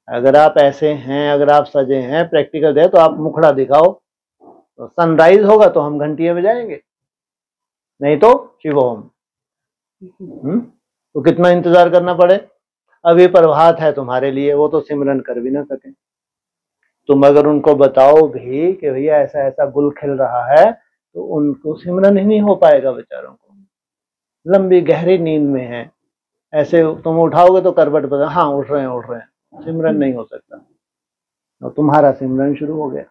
अगर आप ऐसे हैं, अगर आप सजे हैं, प्रैक्टिकल है, तो आप मुखड़ा दिखाओ, तो सनराइज होगा तो हम घंटियां बजाएंगे, नहीं तो शिवोम। तो कितना इंतजार करना पड़े? अब ये प्रभात है तुम्हारे लिए, वो तो सिमरन कर भी ना सके। तुम अगर उनको बताओ भी कि भैया ऐसा ऐसा गुल खिल रहा है, तो उनको सिमरन ही नहीं हो पाएगा। बेचारों को लंबी गहरी नींद में है, ऐसे तुम उठाओगे तो करवट बदल, हाँ उठ रहे हैं, सिमरन नहीं हो सकता। और तुम्हारा सिमरन शुरू हो गया।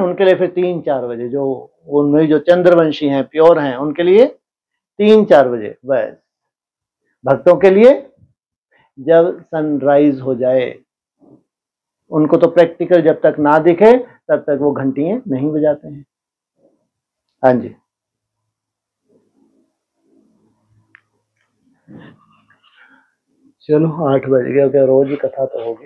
उनके लिए फिर 3-4 बजे, जो उनमें जो चंद्रवंशी हैं, प्योर हैं, उनके लिए 3-4 बजे बस। भक्तों के लिए जब सनराइज हो जाए। उनको तो प्रैक्टिकल जब तक ना दिखे तब तक वो घंटियां नहीं बजाते हैं। हाँ जी, चलो 8 बज गया, क्या रोज ही कथा तो होगी।